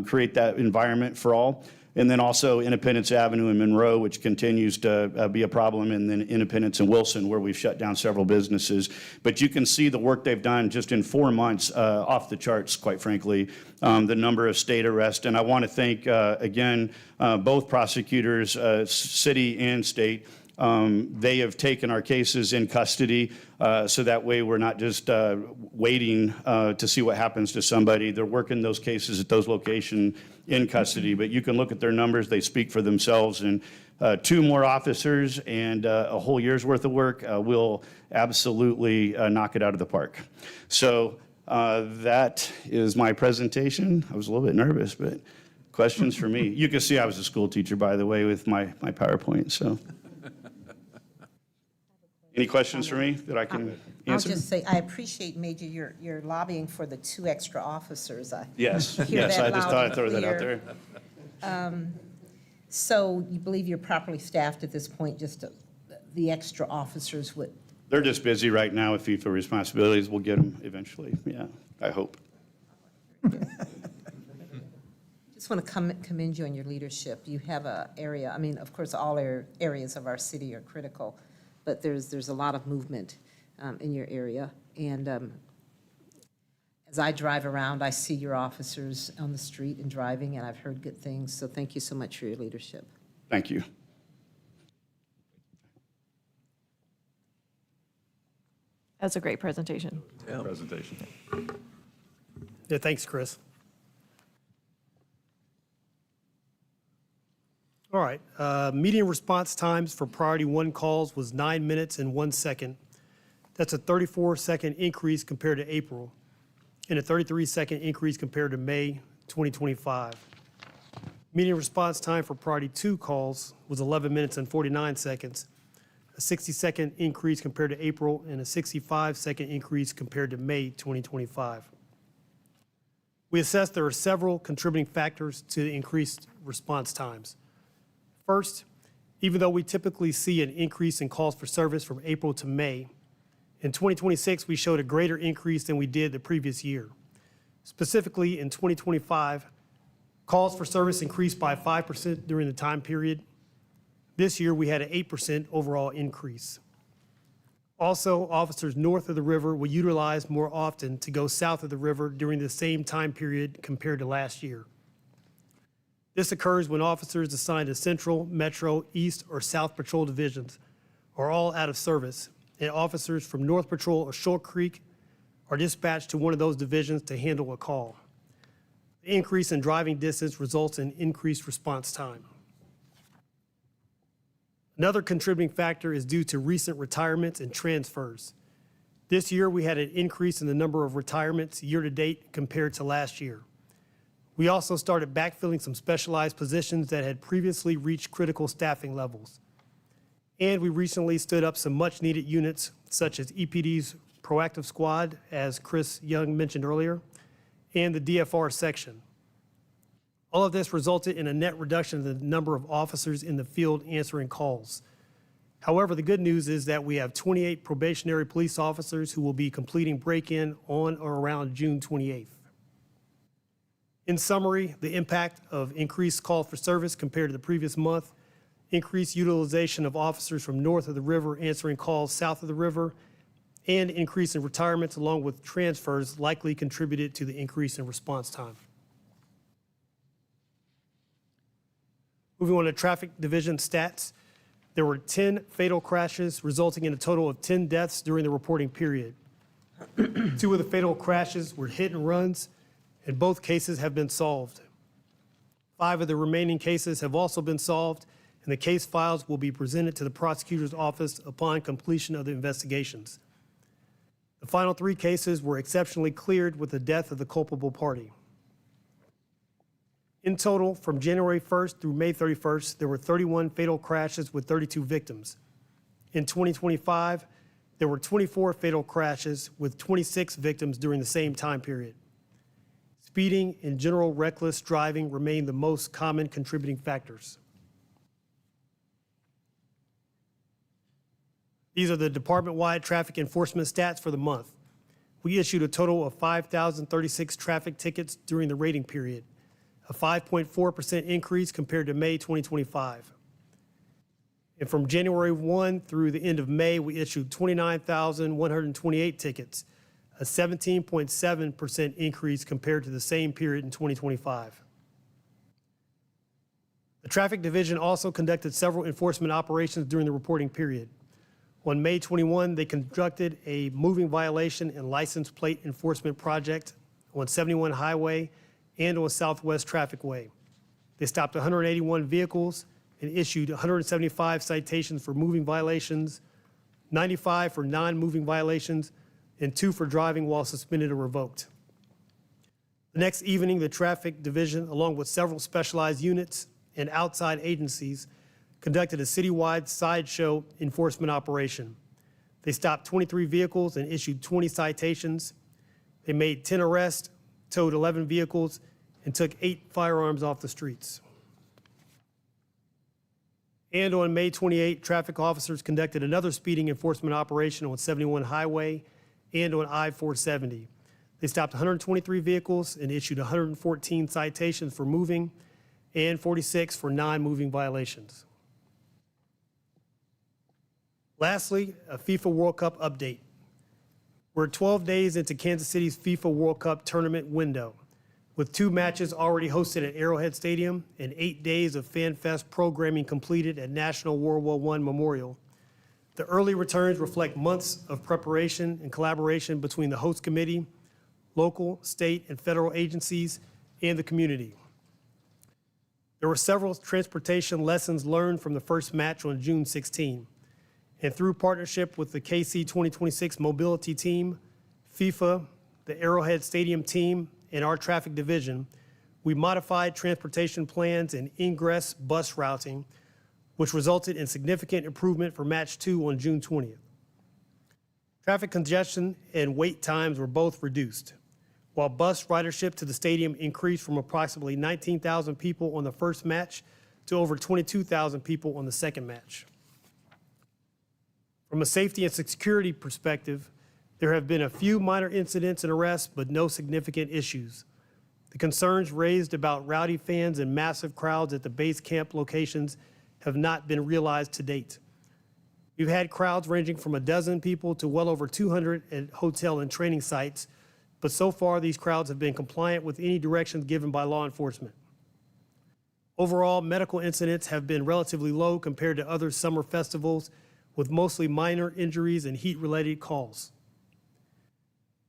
create that environment for all. And then also Independence Avenue in Monroe, which continues to be a problem, and then Independence and Wilson, where we've shut down several businesses. But you can see the work they've done just in 4 months, off the charts, quite frankly, the number of state arrests. And I want to thank, again, both prosecutors, city and state. They have taken our cases in custody, so that way we're not just waiting to see what happens to somebody. They're working those cases at those locations in custody. But you can look at their numbers. They speak for themselves. And 2 more officers and a whole year's worth of work will absolutely knock it out of the park. So that is my presentation. I was a little bit nervous, but questions for me? You can see I was a school teacher, by the way, with my PowerPoint. So. Any questions for me that I can answer? I'll just say, I appreciate, Major, your lobbying for the 2 extra officers. Yes, hear yes, that I just loud thought and I'd throw that out clear. there. So you believe you're properly staffed at this point, just the extra officers would? They're just busy right now with FIFA responsibilities. We'll get them eventually, yeah, I hope. Just want to commend you on your leadership. You have an area, I mean, of course, all areas of our city are critical, but there's a lot of movement in your area. And as I drive around, I see your officers on the street and driving, and I've heard good things. So thank you so much for your leadership. Thank you. That's a great presentation. Presentation. Yeah, thanks, Chris. All right, median response times for priority 1 calls was 9 minutes and 1 second. That's a 34-second increase compared to April, and a 33-second increase compared to May 2025. Median response time for priority 2 calls was 11 minutes and 49 seconds, a 60-second increase compared to April, and a 65-second increase compared to May 2025. We assessed there are several contributing factors to the increased response times. First, even though we typically see an increase in calls for service from April to May, in 2026 we showed a greater increase than we did the previous year. Specifically, in 2025, calls for service increased by 5% during the time period. This year, we had an 8% overall increase. Also, officers north of the river will utilize more often to go south of the river during the same time period compared to last year. This occurs when officers assigned to Central, Metro, East, or South Patrol divisions are all out of service, and officers from North Patrol or Shoal Creek are dispatched to one of those divisions to handle a call. The increase in driving distance results in increased response time. Another contributing factor is due to recent retirements and transfers. This year, we had an increase in the number of retirements year-to-date compared to last year. We also started backfilling some specialized positions that had previously reached critical staffing levels. And we recently stood up some much-needed units, such as EPD's Proactive Squad, as Chris Young mentioned earlier, and the DFR section. All of this resulted in a net reduction in the number of officers in the field answering calls. However, the good news is that we have 28 probationary police officers who will be completing break-in on or around June 28th. In summary, the impact of increased call for service compared to the previous month, increased utilization of officers from north of the river answering calls south of the river, and increase in retirements along with transfers likely contributed to the increase in response time. Moving on to traffic division stats, there were 10 fatal crashes, resulting in a total of 10 deaths during the reporting period. 2 of the fatal crashes were hit and runs, and both cases have been solved. 5 of the remaining cases have also been solved, and the case files will be presented to the prosecutor's office upon completion of the investigations. The final 3 cases were exceptionally cleared with the death of the culpable party. In total, from January 1st through May 31st, there were 31 fatal crashes with 32 victims. In 2025, there were 24 fatal crashes with 26 victims during the same time period. Speeding and general reckless driving remain the most common contributing factors. These are the department-wide traffic enforcement stats for the month. We issued a total of 5,036 traffic tickets during the rating period. a 5.4% increase compared to May 2025. And from January 1 through the end of May, we issued 29,128 tickets, a 17.7% increase compared to the same period in 2025. The Traffic Division also conducted several enforcement operations during the reporting period. On May 21, they conducted a moving violation and license plate enforcement project on 71 Highway and on Southwest Traffic Way. They stopped 181 vehicles and issued 175 citations for moving violations, 95 for non-moving violations, and 2 for driving while suspended or revoked. The next evening, the Traffic Division, along with several specialized units and outside agencies, conducted a citywide sideshow enforcement operation. They stopped 23 vehicles and issued 20 citations. They made 10 arrests, towed 11 vehicles, and took 8 firearms off the streets. And on May 28, traffic officers conducted another speeding enforcement operation on 71 Highway and on I-470. They stopped 123 vehicles and issued 114 citations for moving and 46 for non-moving violations. Lastly, a FIFA World Cup update. We're 12 days into Kansas City's FIFA World Cup tournament window, with 2 matches already hosted at Arrowhead Stadium and 8 days of FanFest programming completed at National World War I Memorial. The early returns reflect months of preparation and collaboration between the host committee, local, state, and federal agencies, and the community. There were several transportation lessons learned from the first match on June 16. And through partnership with the KC 2026 Mobility Team, FIFA, the Arrowhead Stadium team, and our Traffic Division, we modified transportation plans and ingress bus routing, which resulted in significant improvement for Match 2 on June 20th. Traffic congestion and wait times were both reduced, while bus ridership to the stadium increased from approximately 19,000 people on the first match to over 22,000 people on the second match. From a safety and security perspective, there have been a few minor incidents and arrests, but no significant issues. The concerns raised about rowdy fans and massive crowds at the base camp locations have not been realized to date. We've had crowds ranging from 12 people to well over 200 at hotel and training sites, but so far these crowds have been compliant with any directions given by law enforcement. Overall, medical incidents have been relatively low compared to other summer festivals, with mostly minor injuries and heat-related calls.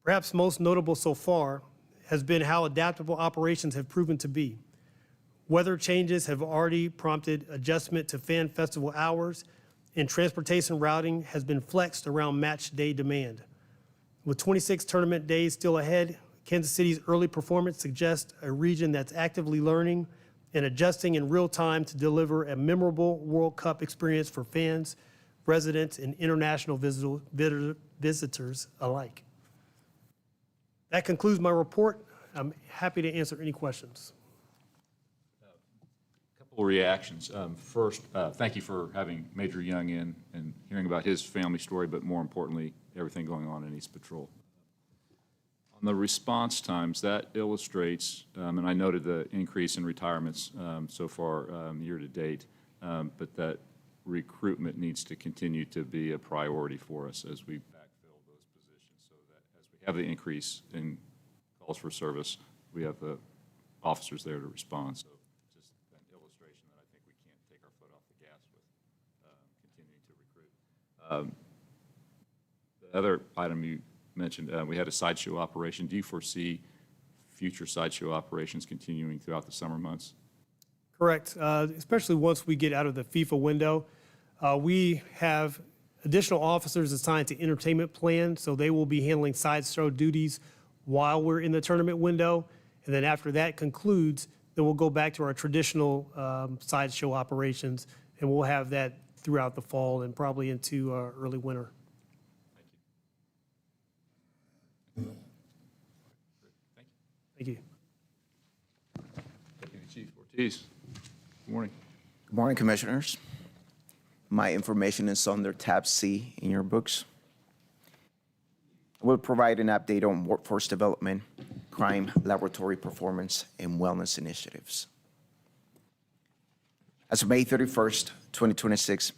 Perhaps most notable so far has been how adaptable operations have proven to be. Weather changes have already prompted adjustment to fan festival hours, and transportation routing has been flexed around match day demand. With 26 tournament days still ahead, Kansas City's early performance suggests a region that's actively learning and adjusting in real time to deliver a memorable World Cup experience for fans, residents, and international visitors alike. That concludes my report. I'm happy to answer any questions. A couple of reactions. First, thank you for having Major Young in and hearing about his family story, but more importantly, everything going on in East Patrol. On the response times, that illustrates, and I noted the increase in retirements so far year to date, but that recruitment needs to continue to be a priority for us as we backfill those positions, so that as we have the increase in calls for service, we have the officers there to respond. So just an illustration that I think we can't take our foot off the gas with continuing to recruit. The other item you mentioned, we had a sideshow operation. Do you foresee future sideshow operations continuing throughout the summer months? Correct, especially once we get out of the FIFA window. We have additional officers assigned to entertainment plan, so they will be handling sideshow duties while we're in the tournament window. And then after that concludes, then we'll go back to our traditional sideshow operations, and we'll have that throughout the fall and probably into early winter. Thank you. Deputy Chief Ortiz. Good morning. Good morning, Commissioners. My information is under tab C in your books. I will provide an update on workforce development crime laboratory performance and wellness initiatives. As of May 31st, 2026,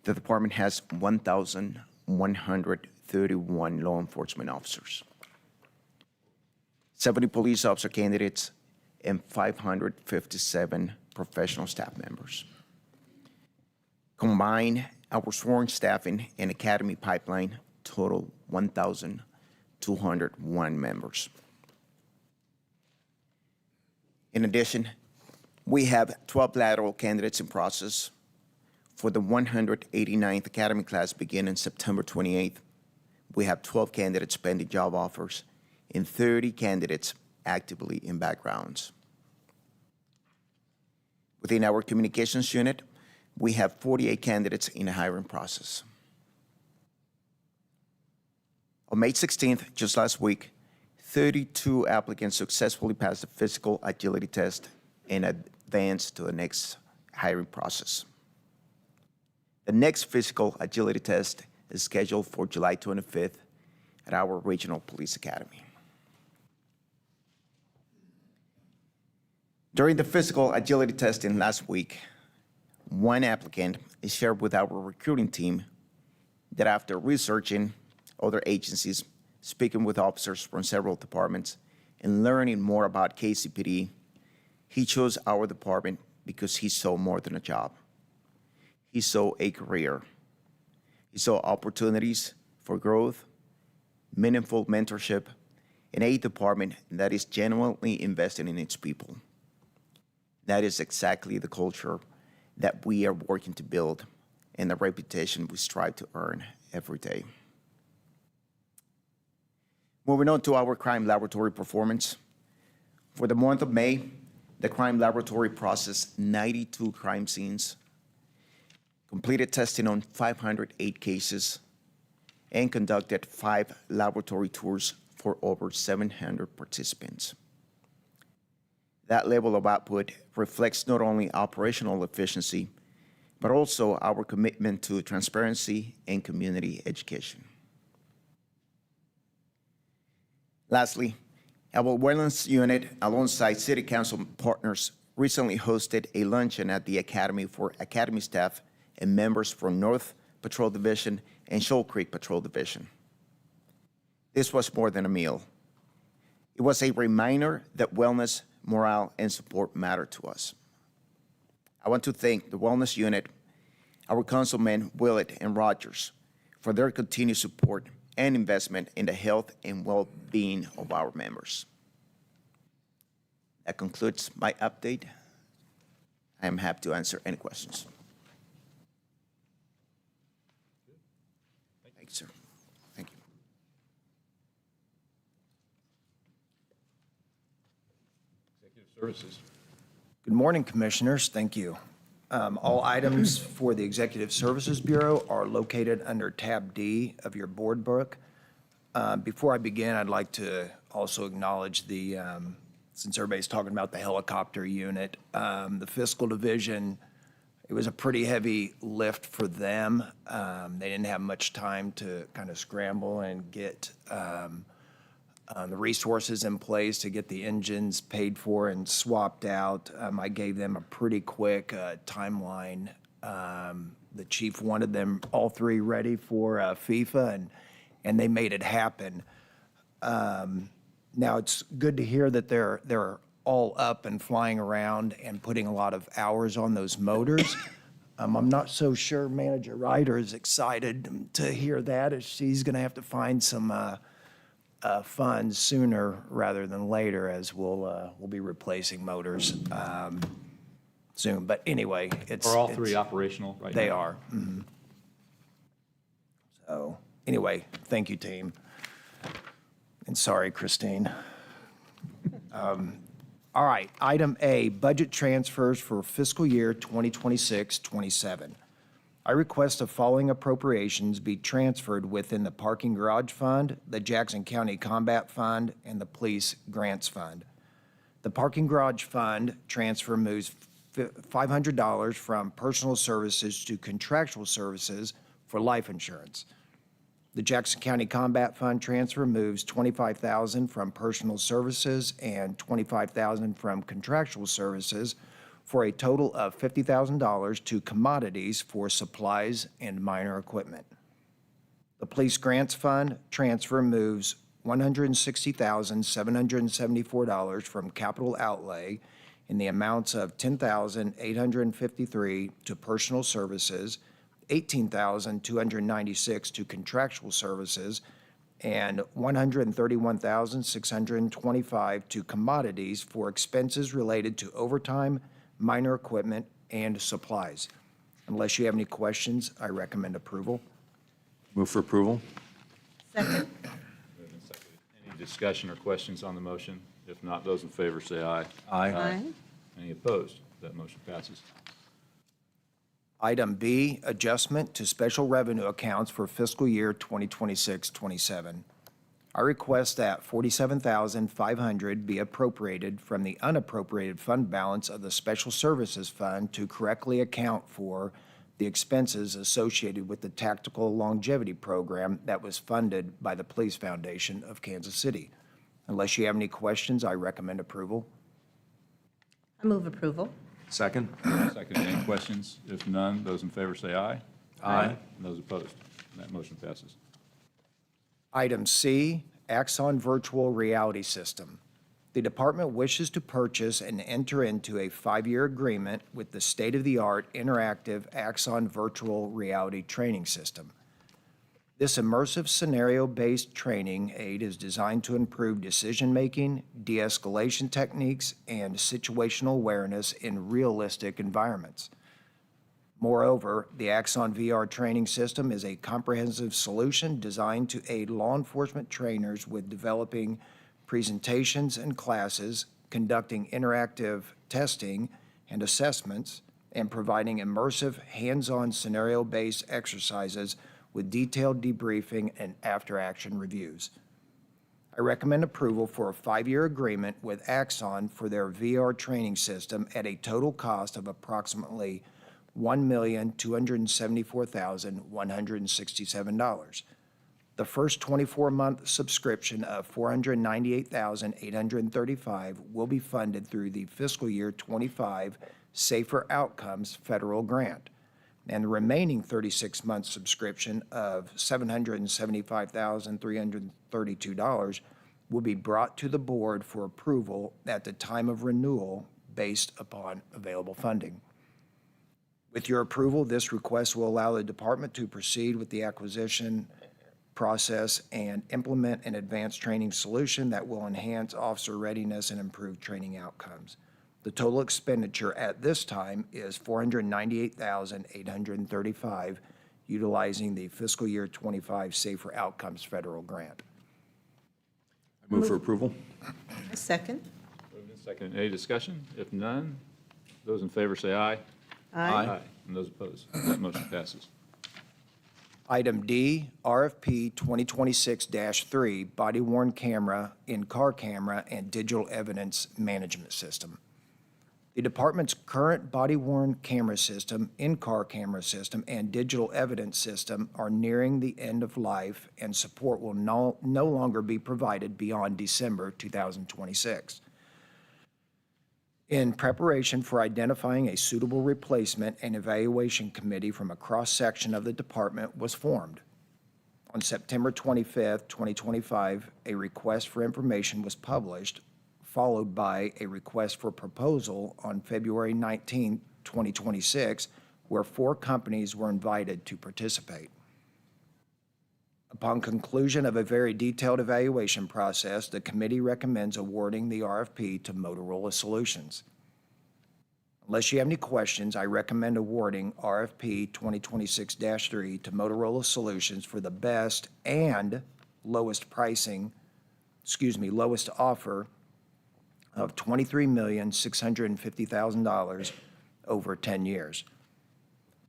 the department has 1,131 law enforcement officers, 70 police officer candidates, and 557 professional staff members. Combined, our sworn staffing and academy pipeline total 1,201 members. In addition, we have 12 lateral candidates in process for the 189th academy class beginning September 28th. We have 12 candidates pending job offers and 30 candidates actively in backgrounds. Within our communications unit, we have 48 candidates in the hiring process. On May 16th, just last week, 32 applicants successfully passed the physical agility test and advanced to the next hiring process. The next physical agility test is scheduled for July 25th at our Regional Police Academy. During the physical agility testing last week, one applicant shared with our recruiting team that after researching other agencies, speaking with officers from several departments, and learning more about KCPD, he chose our department because he saw more than a job. He saw a career. He saw opportunities for growth, meaningful mentorship, and a department that is genuinely invested in its people. That is exactly the culture that we are working to build and the reputation we strive to earn every day. Moving on to our crime laboratory performance. For the month of May, the crime laboratory processed 92 crime scenes, completed testing on 508 cases, and conducted 5 laboratory tours for over 700 participants. That level of output reflects not only operational efficiency, but also our commitment to transparency and community education. Lastly, our wellness unit, alongside City Council partners, recently hosted a luncheon at the Academy for Academy staff and members from North Patrol Division and Shoal Creek Patrol Division. This was more than a meal. It was a reminder that wellness, morale, and support matter to us. I want to thank the wellness unit, our councilmen Willett and Rogers, for their continued support and investment in the health and well-being of our members. That concludes my update. I am happy to answer any questions. Thank you, sir. Thank you. Executive Services. Good morning, Commissioners. Thank you. All items for the Executive Services Bureau are located under tab D of your board book. Before I begin, I'd like to also acknowledge the, since everybody's talking about the helicopter unit, the fiscal division, it was a pretty heavy lift for them. They didn't have much time to kind of scramble and get the resources in place to get the engines paid for and swapped out. I gave them a pretty quick timeline. The chief wanted them all three ready for FIFA, and they made it happen. Now, it's good to hear that they're all up and flying around and putting a lot of hours on those motors. I'm not so sure Manager Ryder is excited to hear that, as she's going to have to find some funds sooner rather than later, as we'll be replacing motors soon. But anyway, it's... Are all three operational right now? They are. Mhm. So anyway, thank you, team. And sorry, Christine. All right, item A, budget transfers for fiscal year 2026-27. I request the following appropriations be transferred within the Parking Garage Fund, the Jackson County Combat Fund, and the Police Grants Fund. The Parking Garage Fund transfer moves $500 from personal services to contractual services for life insurance. The Jackson County Combat Fund transfer moves $25,000 from personal services and $25,000 from contractual services for a total of $50,000 to commodities for supplies and minor equipment. The Police Grants Fund transfer moves $160,774 from capital outlay in the amounts of $10,853 to personal services, $18,296 to contractual services, and $131,625 to commodities for expenses related to overtime, minor equipment, and supplies. Unless you have any questions, I recommend approval. Move for approval? Second. Moved and seconded. Any discussion or questions on the motion? If not, those in favor say aye. Aye. Any opposed? That motion passes. Item B, adjustment to special revenue accounts for fiscal year 2026-27. I request that $47,500 be appropriated from the unappropriated fund balance of the Special Services Fund to correctly account for the expenses associated with the Tactical Longevity Program that was funded by the Police Foundation of Kansas City. Unless you have any questions, I recommend approval. I move approval. Second? Second, any questions? If none, those in favor say aye. Aye. And those opposed? That motion passes. Item C, Axon Virtual Reality System. The department wishes to purchase and enter into a 5-year agreement with the state-of-the-art interactive Axon Virtual Reality Training System. This immersive scenario-based training aid is designed to improve decision-making, de-escalation techniques, and situational awareness in realistic environments. Moreover, the Axon VR training system is a comprehensive solution designed to aid law enforcement trainers with developing presentations and classes, conducting interactive testing and assessments, and providing immersive, hands-on scenario-based exercises with detailed debriefing and after-action reviews. I recommend approval for a 5-year agreement with Axon for their VR training system at a total cost of approximately $1,274,167. The first 24-month subscription of $498,835 will be funded through the fiscal year 25 Safer Outcomes federal grant, and the remaining 36-month subscription of $775,332 will be brought to the board for approval at the time of renewal based upon available funding. With your approval, this request will allow the department to proceed with the acquisition process and implement an advanced training solution that will enhance officer readiness and improve training outcomes. The total expenditure at this time is $498,835, utilizing the fiscal year 25 Safer Outcomes federal grant. I move for approval? A second. Moved and seconded. Any discussion? If none, those in favor say aye. Aye. And those opposed? That motion passes. Item D, RFP 2026-3, body-worn camera, in-car camera, and digital evidence management system. The department's current body-worn camera system, in-car camera system, and digital evidence system are nearing the end of life, and support will no longer be provided beyond December 2026. In preparation for identifying a suitable replacement, an evaluation committee from a cross-section of the department was formed. On September 25th, 2025, a request for information was published, followed by a request for proposal on February 19, 2026, where 4 companies were invited to participate. Upon conclusion of a very detailed evaluation process, the committee recommends awarding the RFP to Motorola Solutions. Unless you have any questions, I recommend awarding RFP 2026-3 to Motorola Solutions for the best and lowest offer of $23,650,000 over 10 years.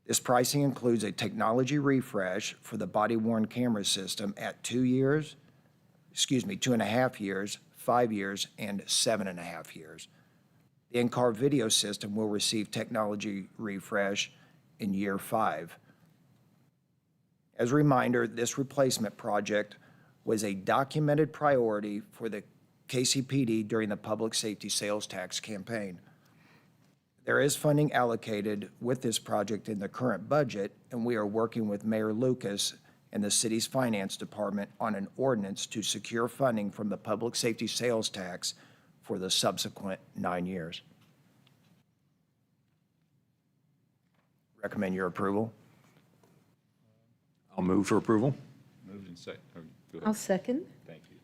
This pricing includes a technology refresh for the body-worn camera system at 2.5 years, 5 years, and 7.5 years. The in-car video system will receive technology refresh in year 5. As a reminder, this replacement project was a documented priority for the KCPD during the public safety sales tax campaign. There is funding allocated with this project in the current budget, and we are working with Mayor Lucas and the city's finance department on an ordinance to secure funding from the public safety sales tax for the subsequent 9 years. Recommend your approval. I'll move for approval. Moved and second. Go I'll ahead. second. Thank you.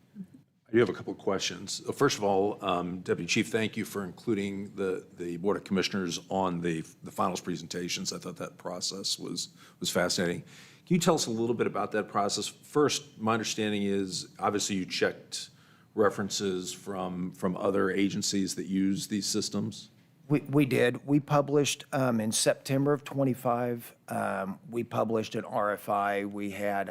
I do have a couple of questions. First of all, Deputy Chief, thank you for including the Board of Commissioners on the finals presentations. I thought that process was fascinating. Can you tell us a little bit about that process? First, my understanding is, obviously, you checked references from other agencies that use these systems? We did. We published in September of '25, we published an RFI. We had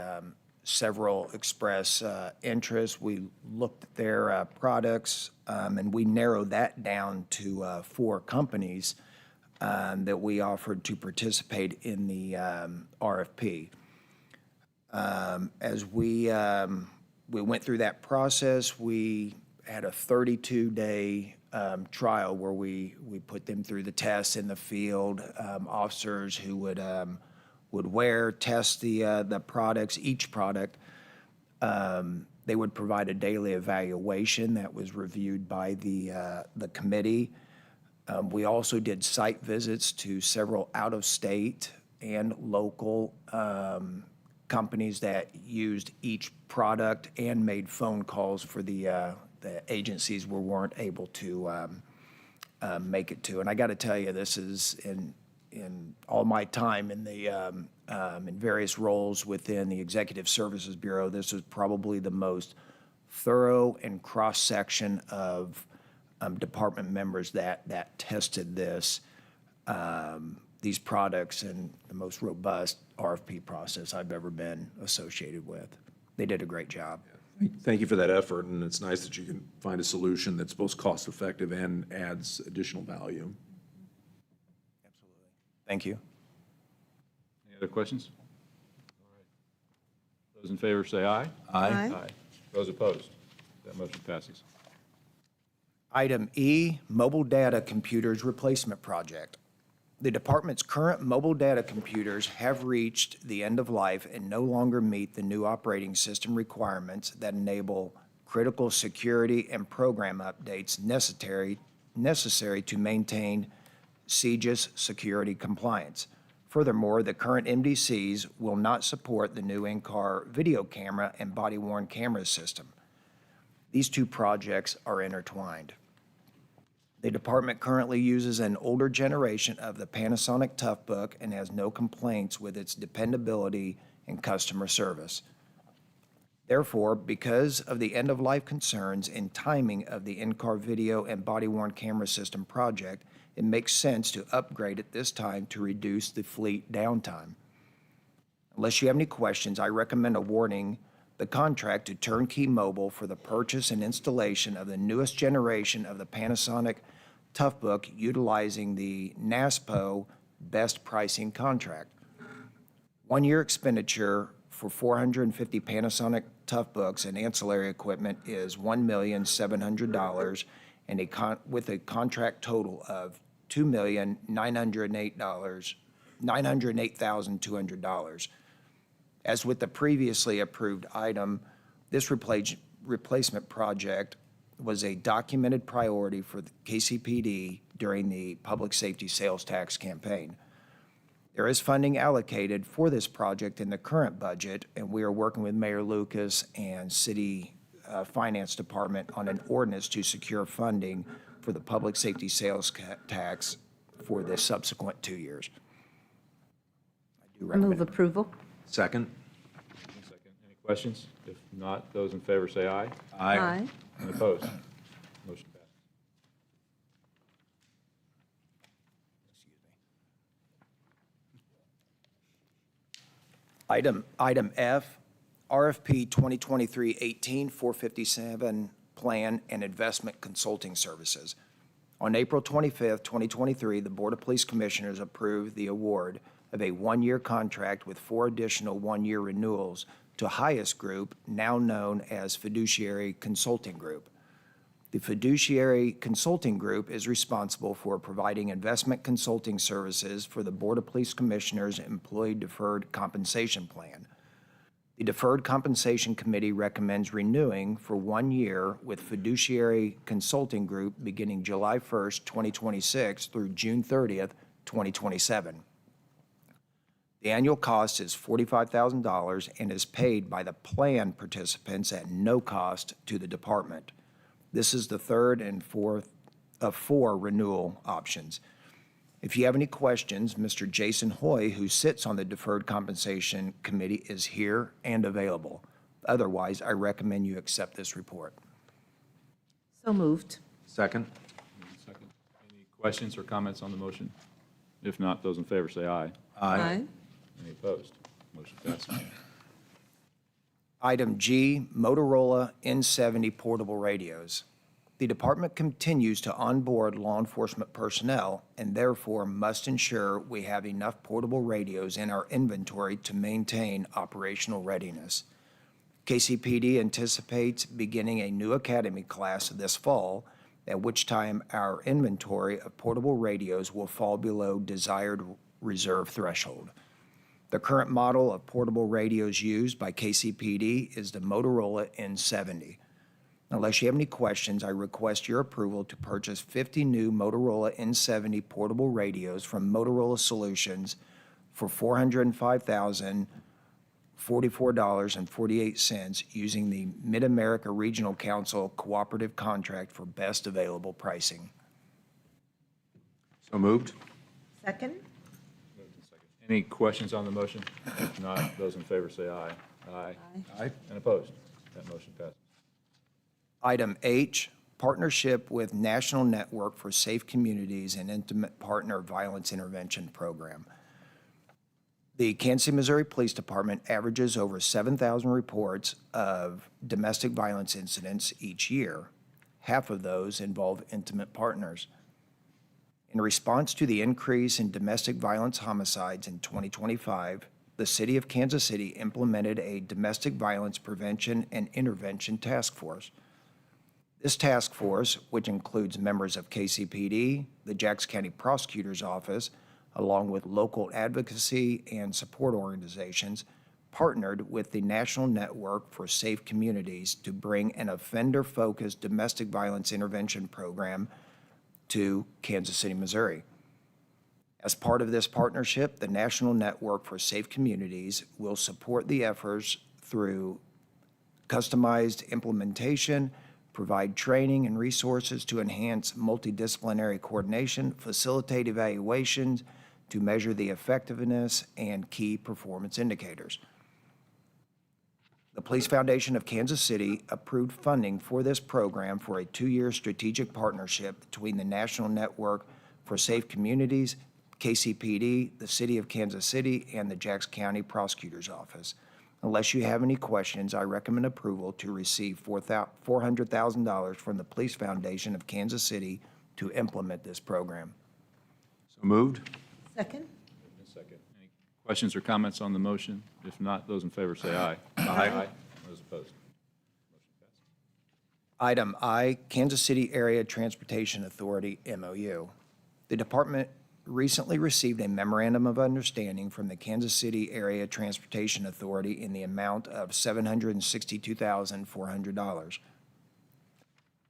several express interest. We looked at their products, and we narrowed that down to 4 companies that we offered to participate in the RFP. As we went through that process, we had a 32-day trial where we put them through the tests in the field, officers who would test the products, each product. They would provide a daily evaluation that was reviewed by the committee. We also did site visits to several out-of-state and local companies that used each product and made phone calls for the agencies we weren't able to make it to. And I got to tell you, this is in all my time in in various roles within the Executive Services Bureau, this is probably the most thorough and cross-section of department members that tested these products, and the most robust RFP process I've ever been associated with. They did a great job. Thank you for that effort, and it's nice that you can find a solution that's both cost-effective and adds additional value. Absolutely. Thank you. Any other questions? All right. Those in favor say aye. Aye. Aye. Those opposed? That motion passes. Item E, Mobile Data Computers Replacement Project. The department's current mobile data computers have reached the end of life and no longer meet the new operating system requirements that enable critical security and program updates necessary to maintain CJIS security compliance. Furthermore, the current MDCs will not support the new in-car video camera and body-worn camera system. These two projects are intertwined. The department currently uses an older generation of the Panasonic Toughbook and has no complaints with its dependability and customer service. Therefore, because of the end-of-life concerns and timing of the in-car video and body-worn camera system project, it makes sense to upgrade at this time to reduce the fleet downtime. Unless you have any questions, I recommend awarding the contract to Turnkey Mobile for the purchase and installation of the newest generation of the Panasonic Toughbook utilizing the NASPO best pricing contract. 1-year expenditure for 450 Panasonic Toughbooks and ancillary equipment is $1,700,000 and with a contract total of $2,908,200. As with the previously approved item, this replacement project was a documented priority for the KCPD during the public safety sales tax campaign. There is funding allocated for this project in the current budget, and we are working with Mayor Lucas and City Finance Department on an ordinance to secure funding for the public safety sales tax for the subsequent 2 years. I do I recommend. move approval. Second? Second. Any questions? If not, those in favor say aye. Aye. And opposed? Motion passes. Item F, RFP 2023-18-457 Plan and Investment Consulting Services. On April 25th, 2023, the Board of Police Commissioners approved the award of a one-year contract with 4 additional one-year renewals to Highest Group, now known as Fiduciary Consulting Group. The Fiduciary Consulting Group is responsible for providing investment consulting services for the Board of Police Commissioners' Employee Deferred Compensation Plan. The Deferred Compensation Committee recommends renewing for 1 year with Fiduciary Consulting Group beginning July 1st, 2026 through June 30th, 2027. The annual cost is $45,000 and is paid by the plan participants at no cost to the department. This is the third and fourth of 4 renewal options. If you have any questions, Mr. Jason Hoy, who sits on the Deferred Compensation Committee, is here and available. Otherwise, I recommend you accept this report. So moved. Second? Second. Any questions or comments on the motion? If not, those in favor say aye. Aye. Any opposed? Motion passes. Item G, Motorola N70 portable radios. The department continues to onboard law enforcement personnel and therefore must ensure we have enough portable radios in our inventory to maintain operational readiness. KCPD anticipates beginning a new academy class this fall, at which time our inventory of portable radios will fall below desired reserve threshold. The current model of portable radios used by KCPD is the Motorola N70. Unless you have any questions, I request your approval to purchase 50 new Motorola N70 portable radios from Motorola Solutions for $405,044.48 using the Mid-America Regional Council Cooperative Contract for best available pricing. So moved? Second? Any questions on the motion? If not, those in favor say aye. Aye. Aye. And opposed? That motion passes. Item H, partnership with National Network for Safe Communities and Intimate Partner Violence Intervention Program. The Kansas City, Missouri Police Department averages over 7,000 reports of domestic violence incidents each year. Half of those involve intimate partners. In response to the increase in domestic violence homicides in 2025, the City of Kansas City implemented a Domestic Violence Prevention and Intervention Task Force. This task force, which includes members of KCPD, the Jackson County Prosecutor's Office, along with local advocacy and support organizations, partnered with the National Network for Safe Communities to bring an offender-focused domestic violence intervention program to Kansas City, Missouri. As part of this partnership, the National Network for Safe Communities will support the efforts through customized implementation, provide training and resources to enhance multidisciplinary coordination, facilitate evaluations to measure the effectiveness and key performance indicators. The Police Foundation of Kansas City approved funding for this program for a 2-year strategic partnership between the National Network for Safe Communities, KCPD, the City of Kansas City, and the Jackson County Prosecutor's Office. Unless you have any questions, I recommend approval to receive $400,000 from the Police Foundation of Kansas City to implement this program. So moved? Second? Second. Any questions or comments on the motion? If not, those in favor say aye. Aye. Those opposed? Motion passes. Item I, Kansas City Area Transportation Authority MOU. The department recently received a memorandum of understanding from the Kansas City Area Transportation Authority in the amount of $762,400.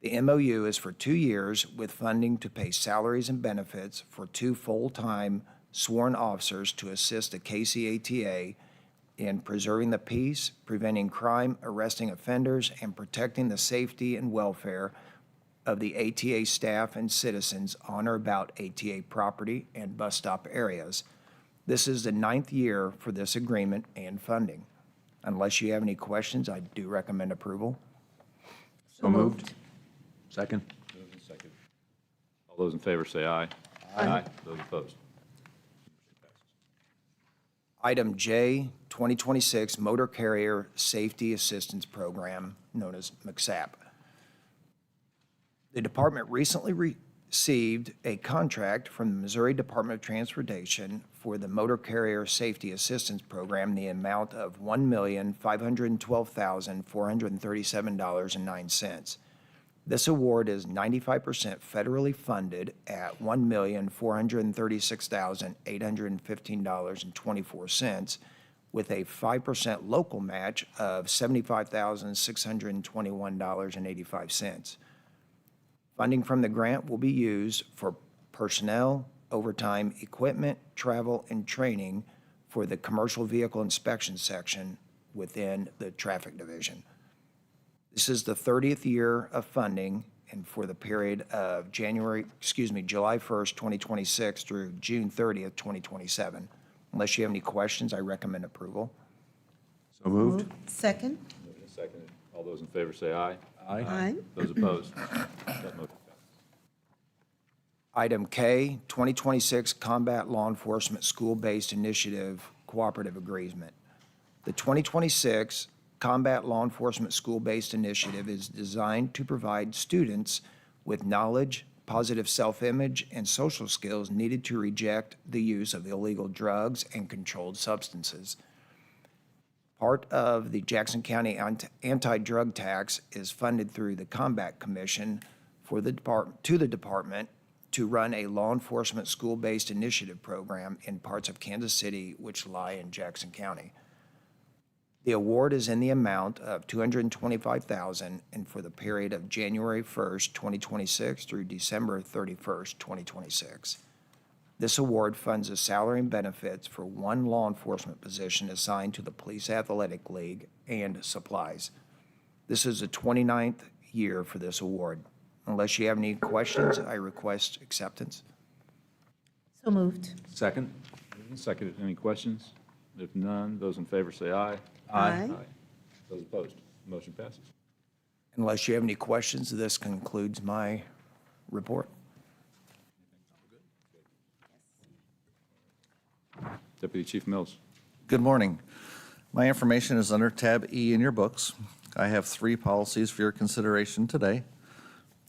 The MOU is for 2 years with funding to pay salaries and benefits for 2 full-time sworn officers to assist the KCATA in preserving the peace, preventing crime, arresting offenders, and protecting the safety and welfare of the ATA staff and citizens on or about ATA property and bus stop areas. This is the 9th year for this agreement and funding. Unless you have any questions, I do recommend approval. So moved? Second? Moved and second. All those in favor say aye. Aye. Those opposed? Item J, 2026 Motor Carrier Safety Assistance Program, known as MCSAP. The department recently received a contract from the Missouri Department of Transportation for the Motor Carrier Safety Assistance Program in the amount of $1,512,437.09. This award is 95% federally funded at $1,436,815.24, with a 5% local match of $75,621.85. Funding from the grant will be used for personnel, overtime, equipment, travel, and training for the Commercial Vehicle Inspection Section within the Traffic Division. This is the 30th year of funding, and for the period of July 1st, 2026 through June 30th, 2027. Unless you have any questions, I recommend approval. So moved. Second? Moved and seconded. All those in favor say aye. Aye. Those opposed? That motion passes. Item K, 2026 Combat Law Enforcement School-Based Initiative Cooperative Agreement. The 2026 Combat Law Enforcement School-Based Initiative is designed to provide students with knowledge, positive self-image, and social skills needed to reject the use of illegal drugs and controlled substances. Part of the Jackson County anti-drug tax is funded through the Combat Commission to the department to run a law enforcement school-based initiative program in parts of Kansas City which lie in Jackson County. The award is in the amount of $225,000 and for the period of January 1st, 2026 through December 31st, 2026. This award funds the salary and benefits for one law enforcement position assigned to the Police Athletic League and supplies. This is the 29th year for this award. Unless you have any questions, I request acceptance. So moved. Second. Moved and seconded. Any questions? If none, those in favor say aye. Aye. Those opposed? Motion passes. Unless you have any questions, this concludes my report. Deputy Chief Mills. Good morning. My information is under tab E in your books. I have 3 policies for your consideration today.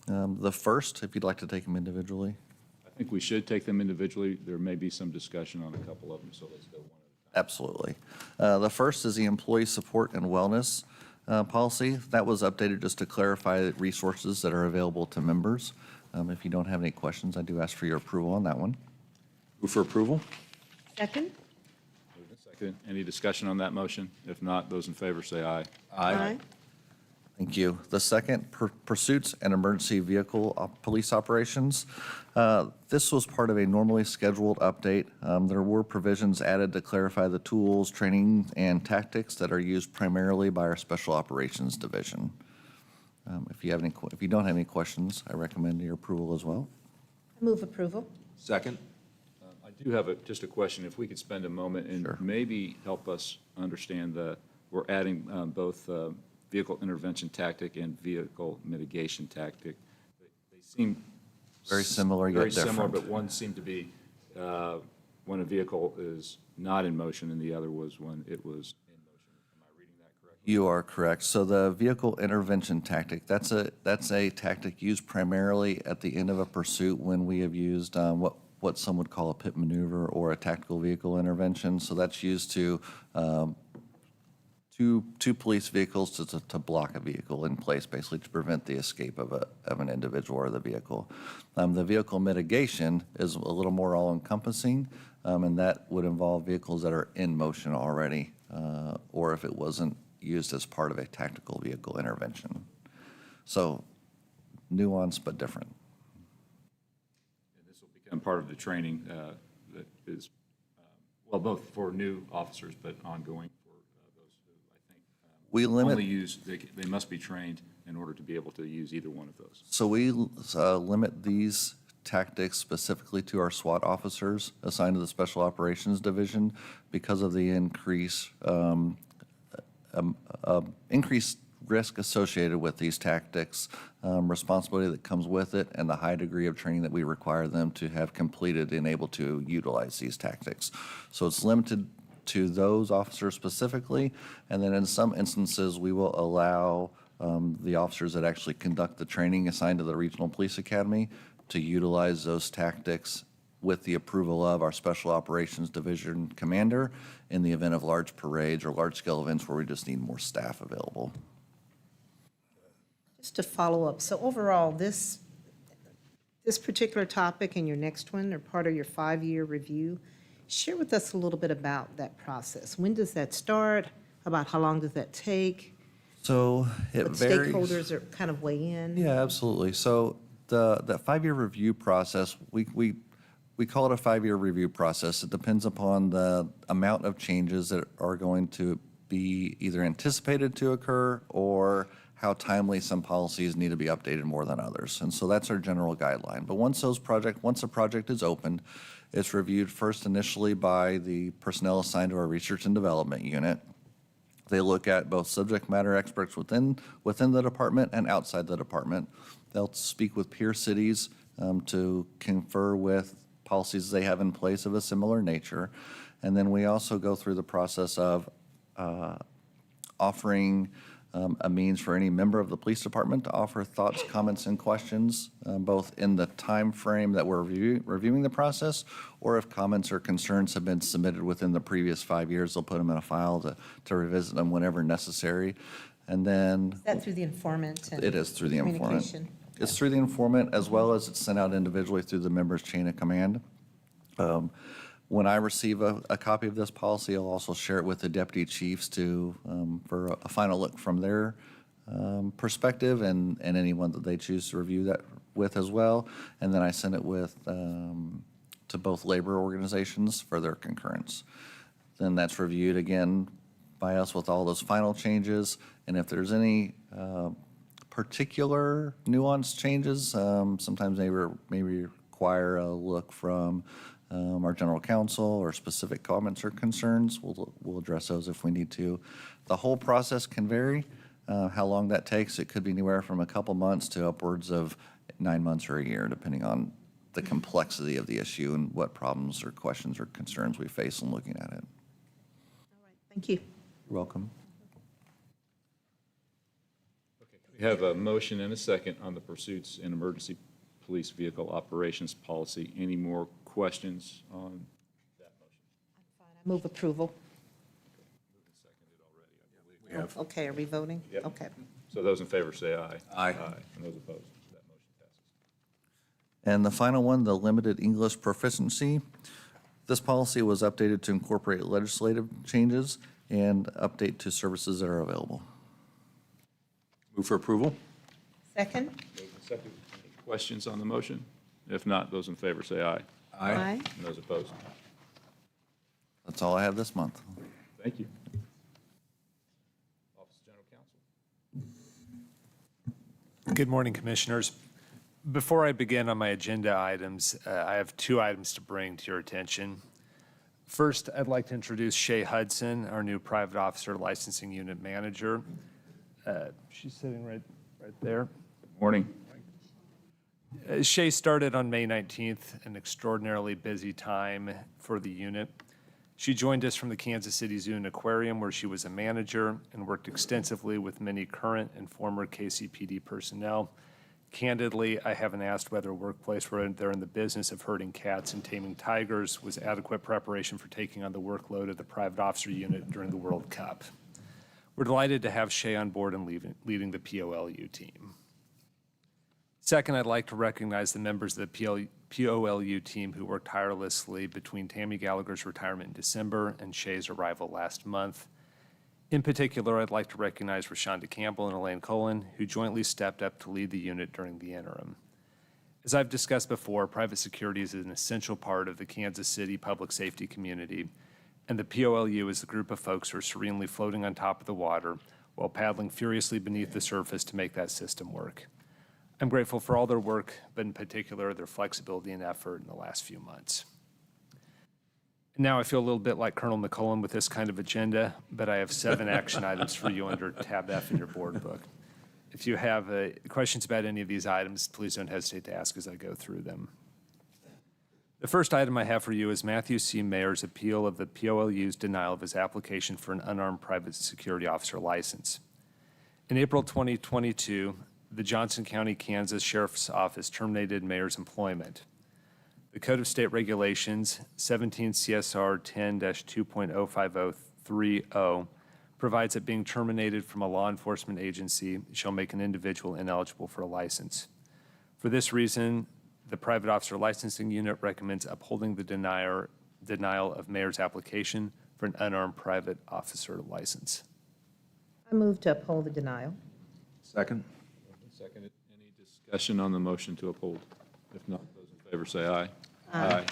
The first, if you'd like to take them individually. I think we should take them individually. There may be some discussion on a couple of them, so let's go one at a time. Absolutely. The first is the employee support and wellness policy. That was updated just to clarify resources that are available to members. If you don't have any questions, I do ask for your approval on that one. Move for approval. Second? Moved and seconded. Any discussion on that motion? If not, those in favor say aye. Aye. Thank you. The second, pursuits and emergency vehicle police operations. This was part of a normally scheduled update. There were provisions added to clarify the tools, training, and tactics that are used primarily by our Special Operations Division. If you don't have any questions, I recommend your approval as well. Move approval. Second. I do have just a question. If we could spend a moment and maybe help us understand we're adding both vehicle intervention tactic and vehicle mitigation tactic. They seem Very similar yet very different. similar, but one seemed to be when a vehicle is not in motion and the other was when it was in motion. Am I reading that correctly? You are correct. So the vehicle intervention tactic, that's a tactic used primarily at the end of a pursuit when we have used what some would call a pit maneuver or a tactical vehicle intervention. So that's used to two police vehicles to block a vehicle in place, basically to prevent the escape of an individual or the vehicle. The vehicle mitigation is a little more all-encompassing, and that would involve vehicles that are in motion already, or if it wasn't used as part of a tactical vehicle intervention. So nuanced but different. And this will become part of the training that is, well, both for new officers, but ongoing for those who I think We limit- only use, they must be trained in order to be able to use either one of those. So we limit these tactics specifically to our SWAT officers assigned to the Special Operations Division because of the increased risk associated with these tactics, responsibility that comes with it, and the high degree of training that we require them to have completed and able to utilize these tactics. So it's limited to those officers specifically, and then in some instances, we will allow the officers that actually conduct the training assigned to the Regional Police Academy to utilize those tactics with the approval of our Special Operations Division commander in the event of large parades or large-scale events where we just need more staff available. Just to follow up, so overall, this particular topic and your next one are part of your 5-year review. Share with us a little bit about that process. When does that start? About how long does that take? So it What varies. stakeholders are kind of weigh in? Yeah, absolutely. So the 5-year review process, we call it a 5-year review process. It depends upon the amount of changes that are going to be either anticipated to occur or how timely some policies need to be updated more than others. And so that's our general guideline. But once a project is opened, it's reviewed first initially by the personnel assigned to our research and development unit. They look at both subject matter experts within the department and outside the department. They'll speak with peer cities to confer with policies they have in place of a similar nature. And then we also go through the process of offering a means for any member of the police department to offer thoughts, comments, and questions, both in the time frame that we're reviewing the process, or if comments or concerns have been submitted within the previous 5 years, they'll put them in a file to revisit them whenever necessary. And then Is that through the informant? And it is through the informant. communication? It's through the informant, as well as it's sent out individually through the member's chain of command. When I receive a copy of this policy, I'll also share it with the deputy chiefs for a final look from their perspective and anyone that they choose to review that with as well. And then I send it to both labor organizations for their concurrence. Then that's reviewed again by us with all those final changes. And if there's any particular nuanced changes, sometimes they may require a look from our general counsel or specific comments or concerns. We'll address those if we need to. The whole process can vary. How long that takes, it could be anywhere from a couple months to upwards of 9 months or a year, depending on the complexity of the issue and what problems or questions or concerns we face in looking at it. Thank you. You're welcome. We have a motion and a second on the pursuits and emergency police vehicle operations policy. Any more questions on that motion? I move approval. We have. Okay, are we voting? Yep. Okay. So those in favor say aye. Aye. And those opposed, that motion passes. And the final one, the limited English proficiency. This policy was updated to incorporate legislative changes and update to services that are available. Move for approval? Second? Second. Any questions on the motion? If not, those in favor say aye. Aye. And those opposed? That's all I have this month. Thank you. Office of General Counsel. Good morning, Commissioners. Before I begin on my agenda items, I have 2 items to bring to your attention. First, I'd like to introduce Shay Hudson, our new Private Officer Licensing Unit Manager. She's sitting right there. Morning. Shay started on May 19th, an extraordinarily busy time for the unit. She joined us from the Kansas City Zoo and Aquarium, where she was a manager and worked extensively with many current and former KCPD personnel. Candidly, I haven't asked whether a workplace where they're in the business of herding cats and taming tigers was adequate preparation for taking on the workload of the private officer unit during the World Cup. We're delighted to have Shay on board and leading the POLU team. Second, I'd like to recognize the members of the POLU team who worked tirelessly between Tammy Gallagher's retirement in December and Shay's arrival last month. In particular, I'd like to recognize Rashonda Campbell and Elaine Cullen, who jointly stepped up to lead the unit during the interim. As I've discussed before, private security is an essential part of the Kansas City public safety community, and the POLU is the group of folks who are serenely floating on top of the water while paddling furiously beneath the surface to make that system work. I'm grateful for all their work, but in particular, their flexibility and effort in the last few months. Now I feel a little bit like Colonel McCollum with this kind of agenda, but I have 7 action items for you under tab F in your board book. If you have questions about any of these items, please don't hesitate to ask as I go through them. The first item I have for you is Matthew C. Mayer's appeal of the POLU's denial of his application for an unarmed private security officer license. In April 2022, the Johnson County, Kansas Sheriff's Office terminated mayor's employment. The Code of State Regulations, 17 CSR 10-2.05030, provides that being terminated from a law enforcement agency shall make an individual ineligible for a license. For this reason, the Private Officer Licensing Unit recommends upholding the denial of mayor's application for an unarmed private officer license. I move to uphold the denial. Second? Second. Any discussion on the motion to uphold? If not, those in favor say aye. Aye.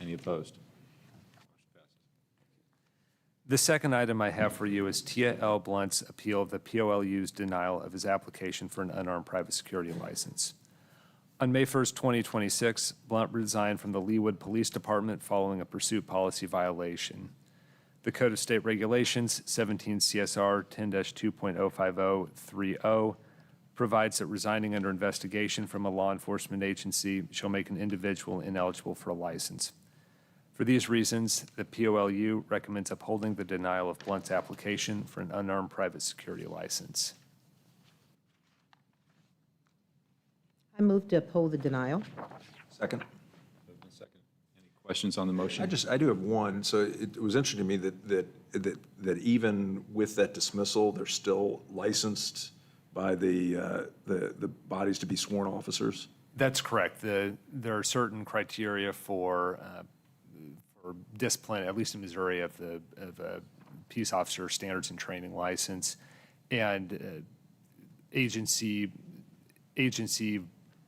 Any opposed? The second item I have for you is Tia L. Blunt's appeal of the POLU's denial of his application for an unarmed private security license. On May 1st, 2026, Blunt resigned from the Leawood Police Department following a pursuit policy violation. The Code of State Regulations, 17 CSR 10-2.05030, provides that resigning under investigation from a law enforcement agency shall make an individual ineligible for a license. For these reasons, the POLU recommends upholding the denial of Blunt's application for an unarmed private security license. I move to uphold the denial. Second? Moved and second. Any questions on the motion? I do have one. So it was interesting to me that even with that dismissal, they're still licensed by the bodies to be sworn officers? That's correct. There are certain criteria for discipline, at least in Missouri, of a peace officer standards and training license, and agency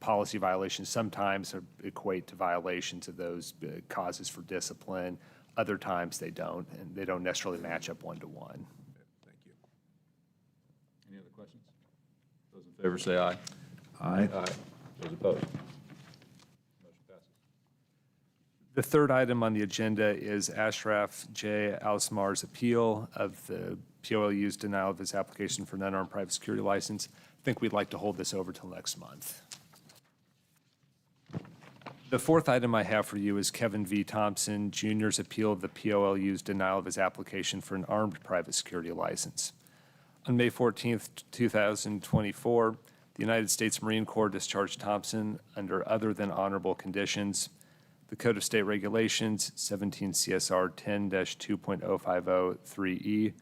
policy violations sometimes equate to violations of those causes for discipline. Other times they don't, and they don't necessarily match up one-to-one. Thank you. Any other questions? Those in favor say aye. Aye. Aye. Those opposed? Motion passes. The third item on the agenda is Ashraf J. Alsmar's appeal of the POLU's denial of his application for an unarmed private security license. I think we'd like to hold this over till next month. The fourth item I have for you is Kevin V. Thompson Jr.'s appeal of the POLU's denial of his application for an armed private security license. On May 14th, 2024, the United States Marine Corps discharged Thompson under other than honorable conditions. The Code of State Regulations, 17 CSR 10-2.05030E,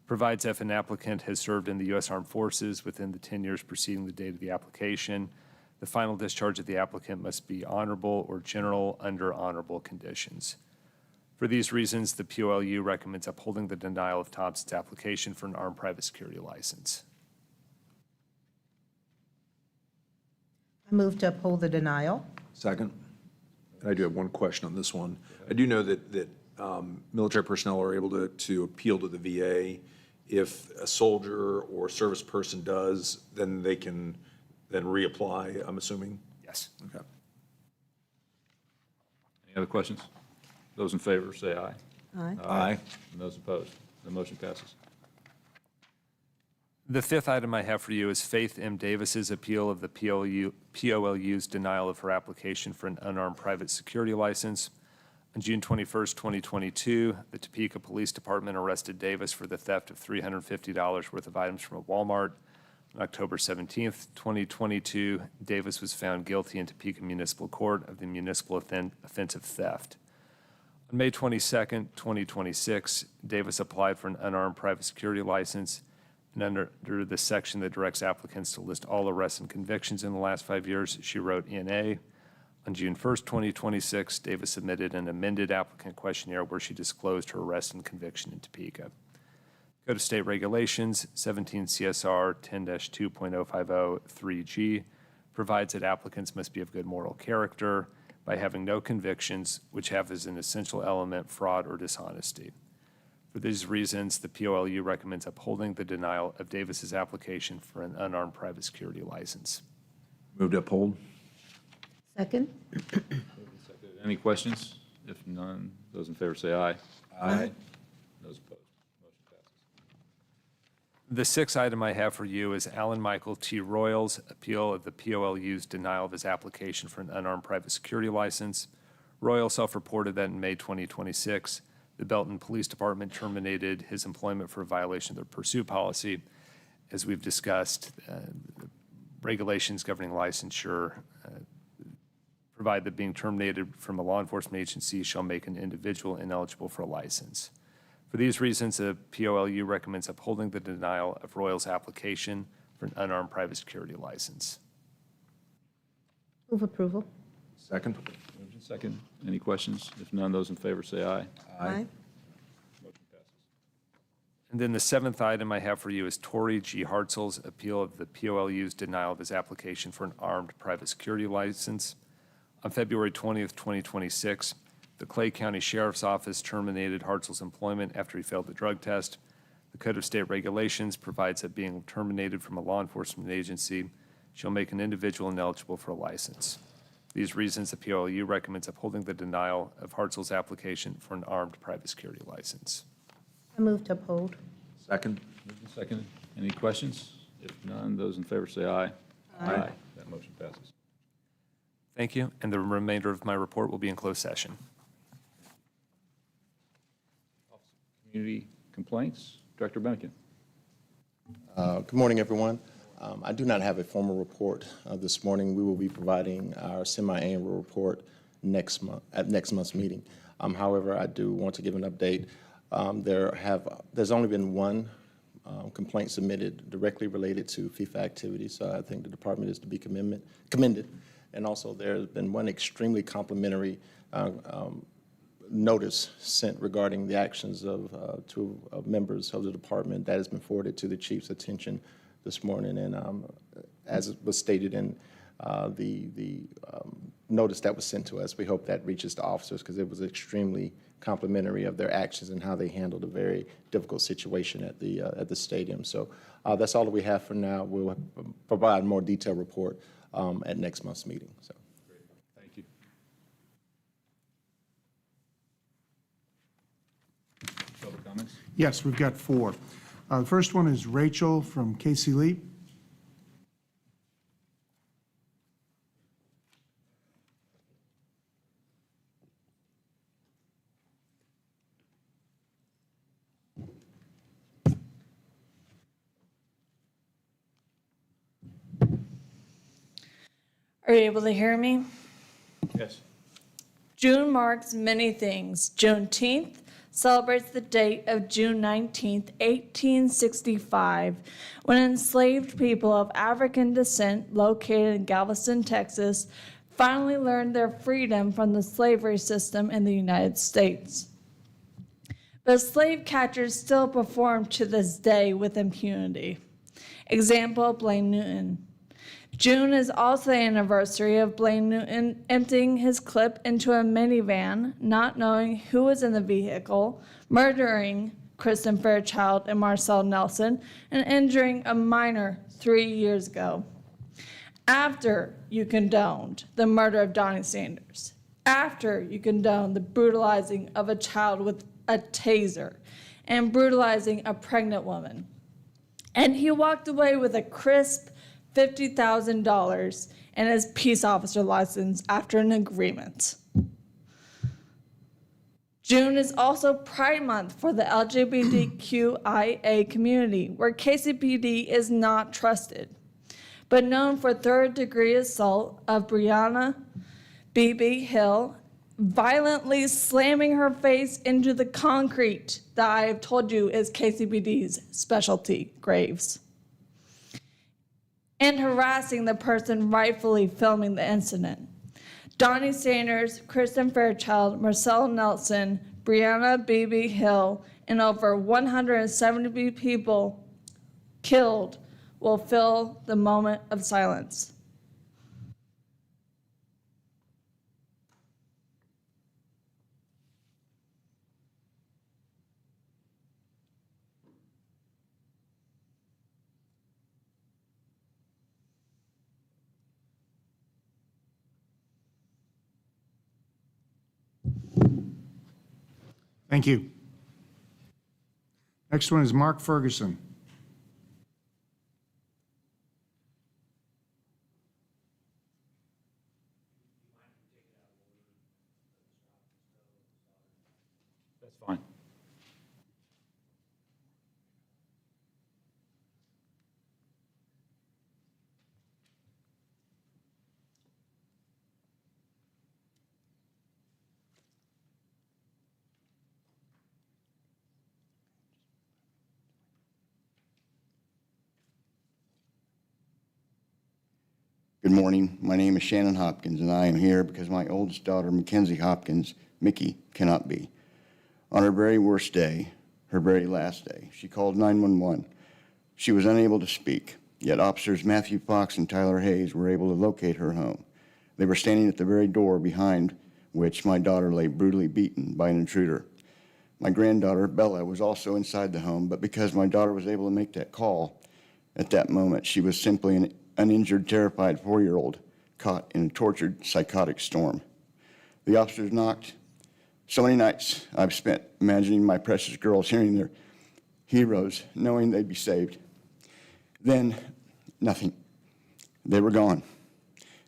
provides if an applicant has served in the U.S. Armed Forces within the 10 years preceding the date of the application, the final discharge of the applicant must be honorable or general under honorable conditions. For these reasons, the POLU recommends upholding the denial of Thompson's application for an armed private security license. I move to uphold the denial. Second? And I do have one question on this one. I do know that military personnel are able to appeal to the VA. If a soldier or service person does, then they can then reapply, I'm assuming? Yes. Okay. Any other questions? Those in favor say aye. Aye. Aye. And those opposed? The motion passes. The fifth item I have for you is Faith M. Davis's appeal of the POLU's denial of her application for an unarmed private security license. On June 21st, 2022, the Topeka Police Department arrested Davis for the theft of $350 worth of items from a Walmart. On October 17th, 2022, Davis was found guilty in Topeka Municipal Court of the municipal offense of theft. On May 22nd, 2026, Davis applied for an unarmed private security license, and under the section that directs applicants to list all arrests and convictions in the last 5 years, she wrote NA. On June 1st, 2026, Davis submitted an amended applicant questionnaire where she disclosed her arrest and conviction in Topeka. Code of State Regulations, 17 CSR 10-2.050-3G, provides that applicants must be of good moral character by having no convictions, which have as an essential element fraud or dishonesty. For these reasons, the POLU recommends upholding the denial of Davis's application for an unarmed private security license. Move to uphold? Second? Any questions? If none, those in favor say aye. Aye. Those opposed? Motion passes. The sixth item I have for you is Alan Michael T. Royals' appeal of the POLU's denial of his application for an unarmed private security license. Royal self-reported that in May 2026, the Belton Police Department terminated his employment for a violation of their pursuit policy. As we've discussed, regulations governing licensure provide that being terminated from a law enforcement agency shall make an individual ineligible for a license. For these reasons, the POLU recommends upholding the denial of Royal's application for an unarmed private security license. Move approval. Second. Moved and second. Any questions? If none, those in favor say aye. Aye. Motion passes. And then the seventh item I have for you is Tory G. Hartzell's appeal of the POLU's denial of his application for an armed private security license. On February 20th, 2026, the Clay County Sheriff's Office terminated Hartzell's employment after he failed the drug test. The Code of State Regulations provides that being terminated from a law enforcement agency shall make an individual ineligible for a license. For these reasons, the POLU recommends upholding the denial of Hartzell's application for an armed private security license. I move to uphold. Second. Moved and second. Any questions? If none, those in favor say aye. Aye. That motion passes. Thank you, and the remainder of my report will be in closed session. Community complaints, Director Bennigan. Good morning, everyone. I do not have a formal report this morning. We will be providing our semi-annual report next month at next month's meeting. However, I do want to give an update. There's only been one complaint submitted directly related to FIFA activities, so I think the department is to be commended. And also, there's been one extremely complimentary notice sent regarding the actions of two members of the department that has been forwarded to the chief's attention this morning. And as it was stated in the notice that was sent to us, we hope that reaches the officers because it was extremely complimentary of their actions and how they handled a very difficult situation at the stadium. So that's all that we have for now. We'll provide a more detailed report at next month's meeting. So. Great. Thank you. Public comments? Yes, we've got four. The first one is Rachel from Casey Lee. Are you able to hear me? Yes. June marks many things. Juneteenth celebrates the date of June 19th, 1865, when enslaved people of African descent located in Galveston, Texas, finally learned their freedom from the slavery system in the United States. But slave catchers still perform to this day with impunity. Example, Blaine Newton. June is also the anniversary of Blaine Newton emptying his clip into a minivan, not knowing who was in the vehicle, murdering Kristen Fairchild and Marcel Nelson, and injuring a minor 3 years ago. After you condoned the murder of Donnie Sanders, after you condoned the brutalizing of a child with a taser, and brutalizing a pregnant woman, and he walked away with a crisp $50,000 and his peace officer license after an agreement. June is also Pride Month for the LGBTQIA community, where KCPD is not trusted, but known for third-degree assault of Breonna B.B. Hill, violently slamming her face into the concrete that I have told you is KCPD's specialty, graves, and harassing the person rightfully filming the incident. Donnie Sanders, Kristen Fairchild, Marcel Nelson, Breonna B.B. Hill, and over 170 people killed will fill the moment of silence. Thank you. Next one is Mark Ferguson. That's fine. Good morning. My name is Shannon Hopkins, and I am here because my oldest daughter, Mackenzie Hopkins, Mickey, cannot be. On her very worst day, her very last day, she called 911. She was unable to speak, yet officers Matthew Fox and Tyler Hayes were able to locate her home. They were standing at the very door behind which my daughter lay brutally beaten by an intruder. My granddaughter, Bella, was also inside the home, but because my daughter was able to make that call at that moment, she was simply an uninjured, terrified 4-year-old caught in a tortured, psychotic storm. The officers knocked. So many nights I've spent imagining my precious girls hearing their heroes, knowing they'd be saved. Then, nothing. They were gone.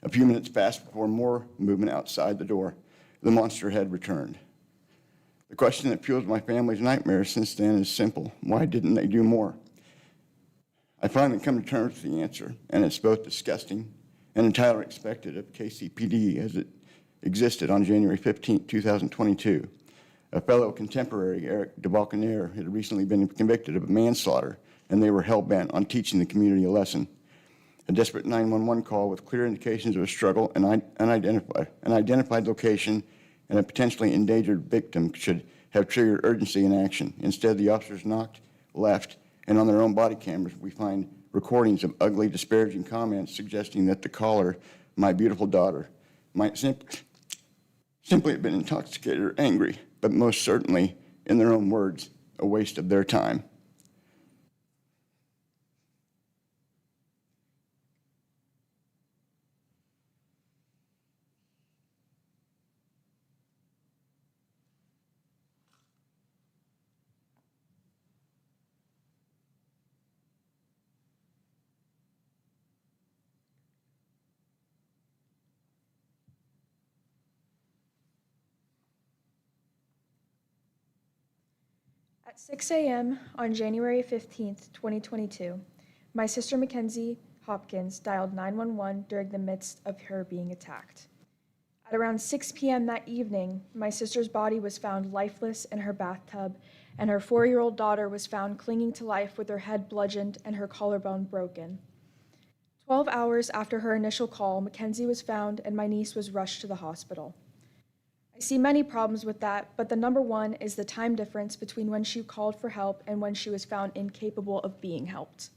A few minutes passed before more movement outside the door. The monster had returned. The question that fuels my family's nightmares since then is simple. Why didn't they do more? I finally come to terms with the answer, and it's both disgusting and entirely expected of KCPD as it existed on January 15, 2022. A fellow contemporary, Eric DeBalcanaire, had recently been convicted of manslaughter, and they were hell-bent on teaching the community a lesson. A desperate 911 call with clear indications of a struggle, an identified location, and a potentially endangered victim should have triggered urgency and action. Instead, the officers knocked, left, and on their own body cameras, we find recordings of ugly, disparaging comments suggesting that the caller, my beautiful daughter, might simply have been intoxicated or angry, but most certainly, in their own words, a waste of their time. At 6 a.m. on January 15th, 2022, my sister Mackenzie Hopkins dialed 911 during the midst of her being attacked. At around 6 p.m. that evening, my sister's body was found lifeless in her bathtub, and her 4-year-old daughter was found clinging to life with her head bludgeoned and her collarbone broken. 12 hours after her initial call, Mackenzie was found and my niece was rushed to the hospital. I see many problems with that, but the number one is the time difference between when she called for help and when she was found incapable of being helped.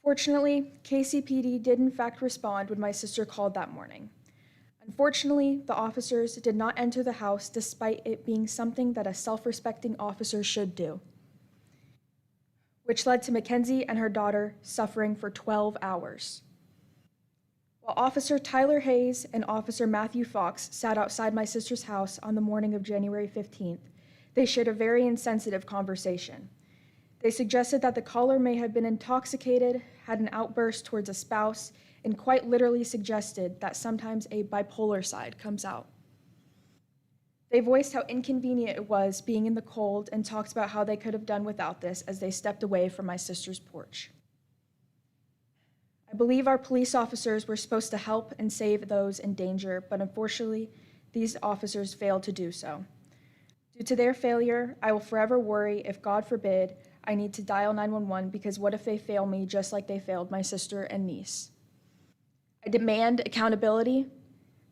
Fortunately, KCPD did in fact respond when my sister called that morning. Unfortunately, the officers did not enter the house despite it being something that a self-respecting officer should do, which led to Mackenzie and her daughter suffering for 12 hours. While Officer Tyler Hayes and Officer Matthew Fox sat outside my sister's house on the morning of January 15th, they shared a very insensitive conversation. They suggested that the caller may have been intoxicated, had an outburst towards a spouse, and quite literally suggested that sometimes a bipolar side comes out. They voiced how inconvenient it was being in the cold and talked about how they could have done without this as they stepped away from my sister's porch. I believe our police officers were supposed to help and save those in danger, but unfortunately, these officers failed to do so. Due to their failure, I will forever worry if, God forbid, I need to dial 911 because what if they fail me just like they failed my sister and niece? I demand accountability.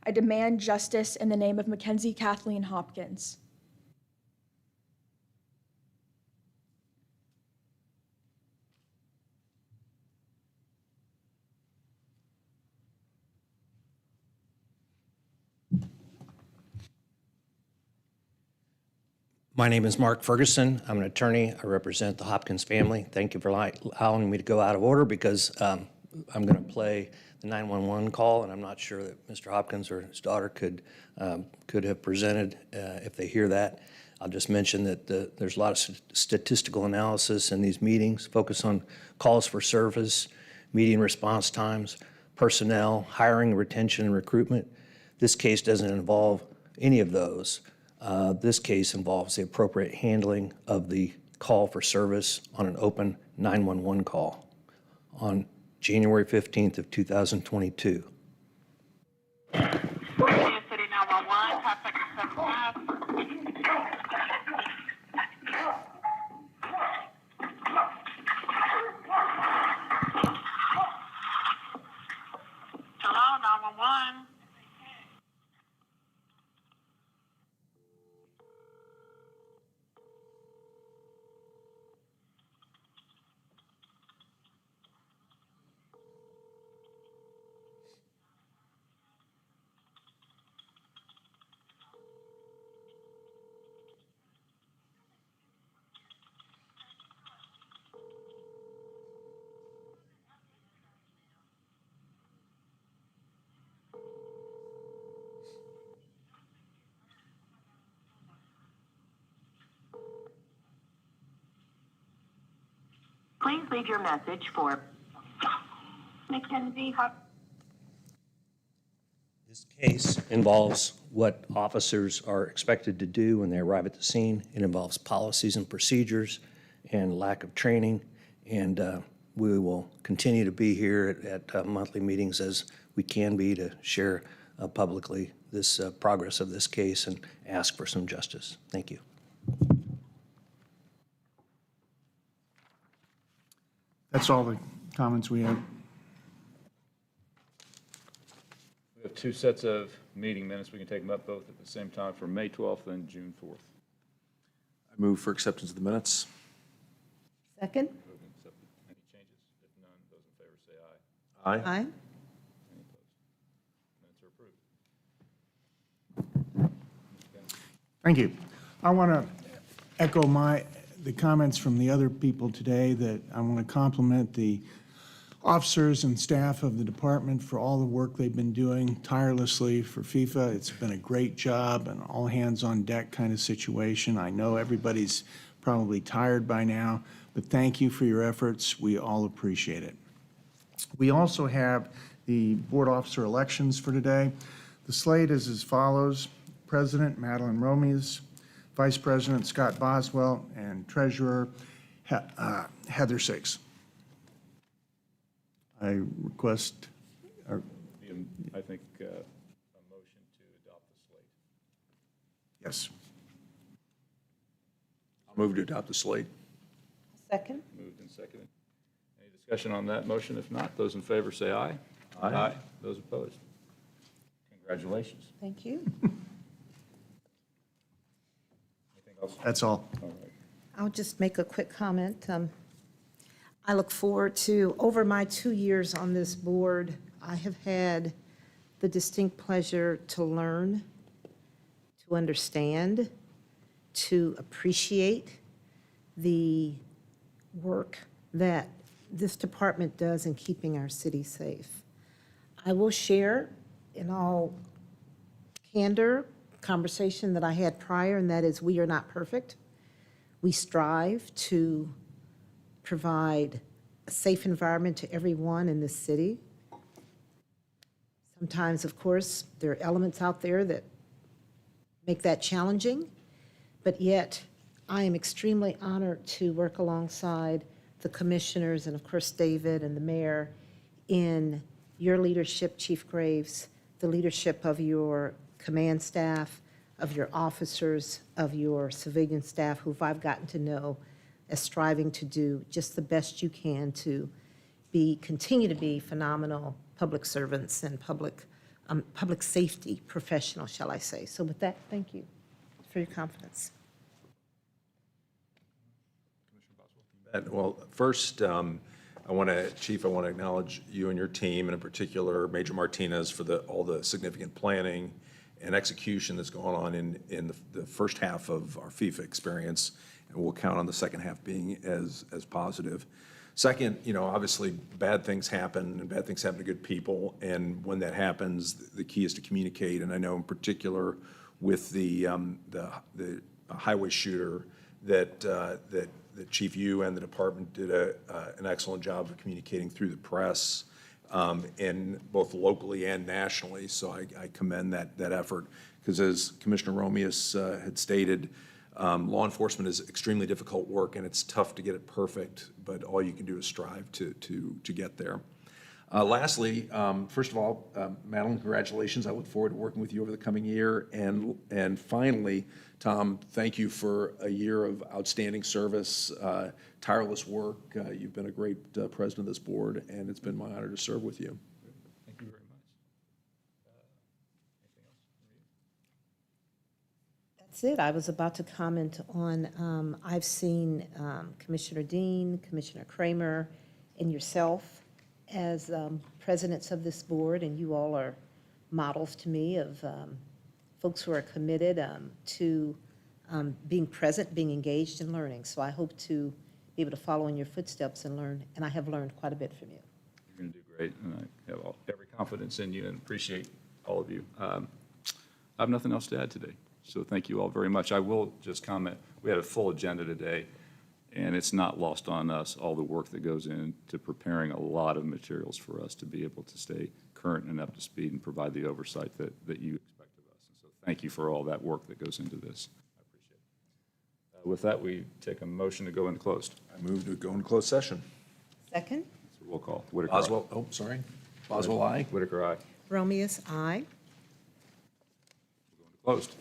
I demand justice in the name of Mackenzie Kathleen Hopkins. My name is Mark Ferguson. I'm an attorney. I represent the Hopkins family. Thank you for allowing me to go out of order because I'm going to play the 911 call, and I'm not sure that Mr. Hopkins or his daughter could have presented if they hear that. I'll just mention that there's a lot of statistical analysis in these meetings, focus on calls for service, median response times, personnel, hiring, retention, and recruitment. This case doesn't involve any of those. This case involves the appropriate handling of the call for service on an open 911 call on January 15th of 2022. Please leave your message for Mackenzie Huff. This case involves what officers are expected to do when they arrive at the scene. It involves policies and procedures and lack of training. And we will continue to be here at monthly meetings as we can be to share publicly this progress of this case and ask for some justice. Thank you. That's all the comments we have. We have two sets of meeting minutes. We can take them up both at the same time for May 12th and June 4th. I move for acceptance of the minutes. Second? Moved and accepted. Any changes? If none, those in favor say aye. Aye. Aye. Any opposed? Minutes are approved. Thank you. I want to echo the comments from the other people today, that I want to compliment the officers and staff of the department for all the work they've been doing tirelessly for FIFA. It's been a great job, an all hands on deck kind of situation. I know everybody's probably tired by now, but thank you for your efforts. We all appreciate it. We also have the board officer elections for today. The slate is as follows: President Madeline Romies, Vice President Scott Boswell, and Treasurer Heather Six. I request, I think, a motion to adopt the slate. yes. I'll move to adopt the slate. Second? Moved and seconded. Any discussion on that motion? If not, those in favor say aye. Aye. Those opposed? Congratulations. Thank you. Anything else? That's all. All right. I'll just make a quick comment. I look forward to, over my 2 years on this board, I have had the distinct pleasure to learn, to understand, to appreciate the work that this department does in keeping our city safe. I will share in all candor conversation that I had prior, and that is, we are not perfect. We strive to provide a safe environment to everyone in this city. Sometimes, of course, there are elements out there that make that challenging, but yet I am extremely honored to work alongside the commissioners and, of course, David and the mayor in your leadership, Chief Graves, the leadership of your command staff, of your officers, of your civilian staff, who I've gotten to know as striving to do just the best you can to continue to be phenomenal public servants and public safety professionals, shall I say. So with that, thank you for your confidence. Well, first, Chief, I want to acknowledge you and your team, and in particular, Major Martinez, for all the significant planning and execution that's going on in the first half of our FIFA experience, and we'll count on the second half being as positive. Second, obviously, bad things happen, and bad things happen to good people, and when that happens, the key is to communicate, and I know in particular with the highway shooter that Chief, you and the department did an excellent job of communicating through the press, and both locally and nationally. So I commend that effort, because as Commissioner Romius had stated, law enforcement is extremely difficult work, and it's tough to get it perfect, but all you can do is strive to get there. Lastly, first of all, Madeline, congratulations. I look forward to working with you over the coming year. And finally, Tom, thank you for a year of outstanding service, tireless work. You've been a great president of this board, and it's been my honor to serve with you. Thank you very much. Anything else? That's it. I was about to comment on, I've seen Commissioner Dean, Commissioner Kramer, and yourself as presidents of this board, and you all are models to me of folks who are committed to being present, being engaged, and learning. So I hope to be able to follow in your footsteps and learn, and I have learned quite a bit from you. You're going to do great, and I have every confidence in you and appreciate all of you. I have nothing else to add today, so thank you all very much. I will just comment, we had a full agenda today, And it's not lost on us, all the work that goes into preparing a lot of materials for us to be able to stay current and up to speed and provide the oversight that you expect of us. And so thank you for all that work that goes into this. I appreciate it. With that, we take a motion to go into closed. I move to go into closed session. Second, So roll call. Whitaker, aye. Boswell, oh, sorry. Boswell, aye. Whitaker, aye. Romeus, aye. Closed.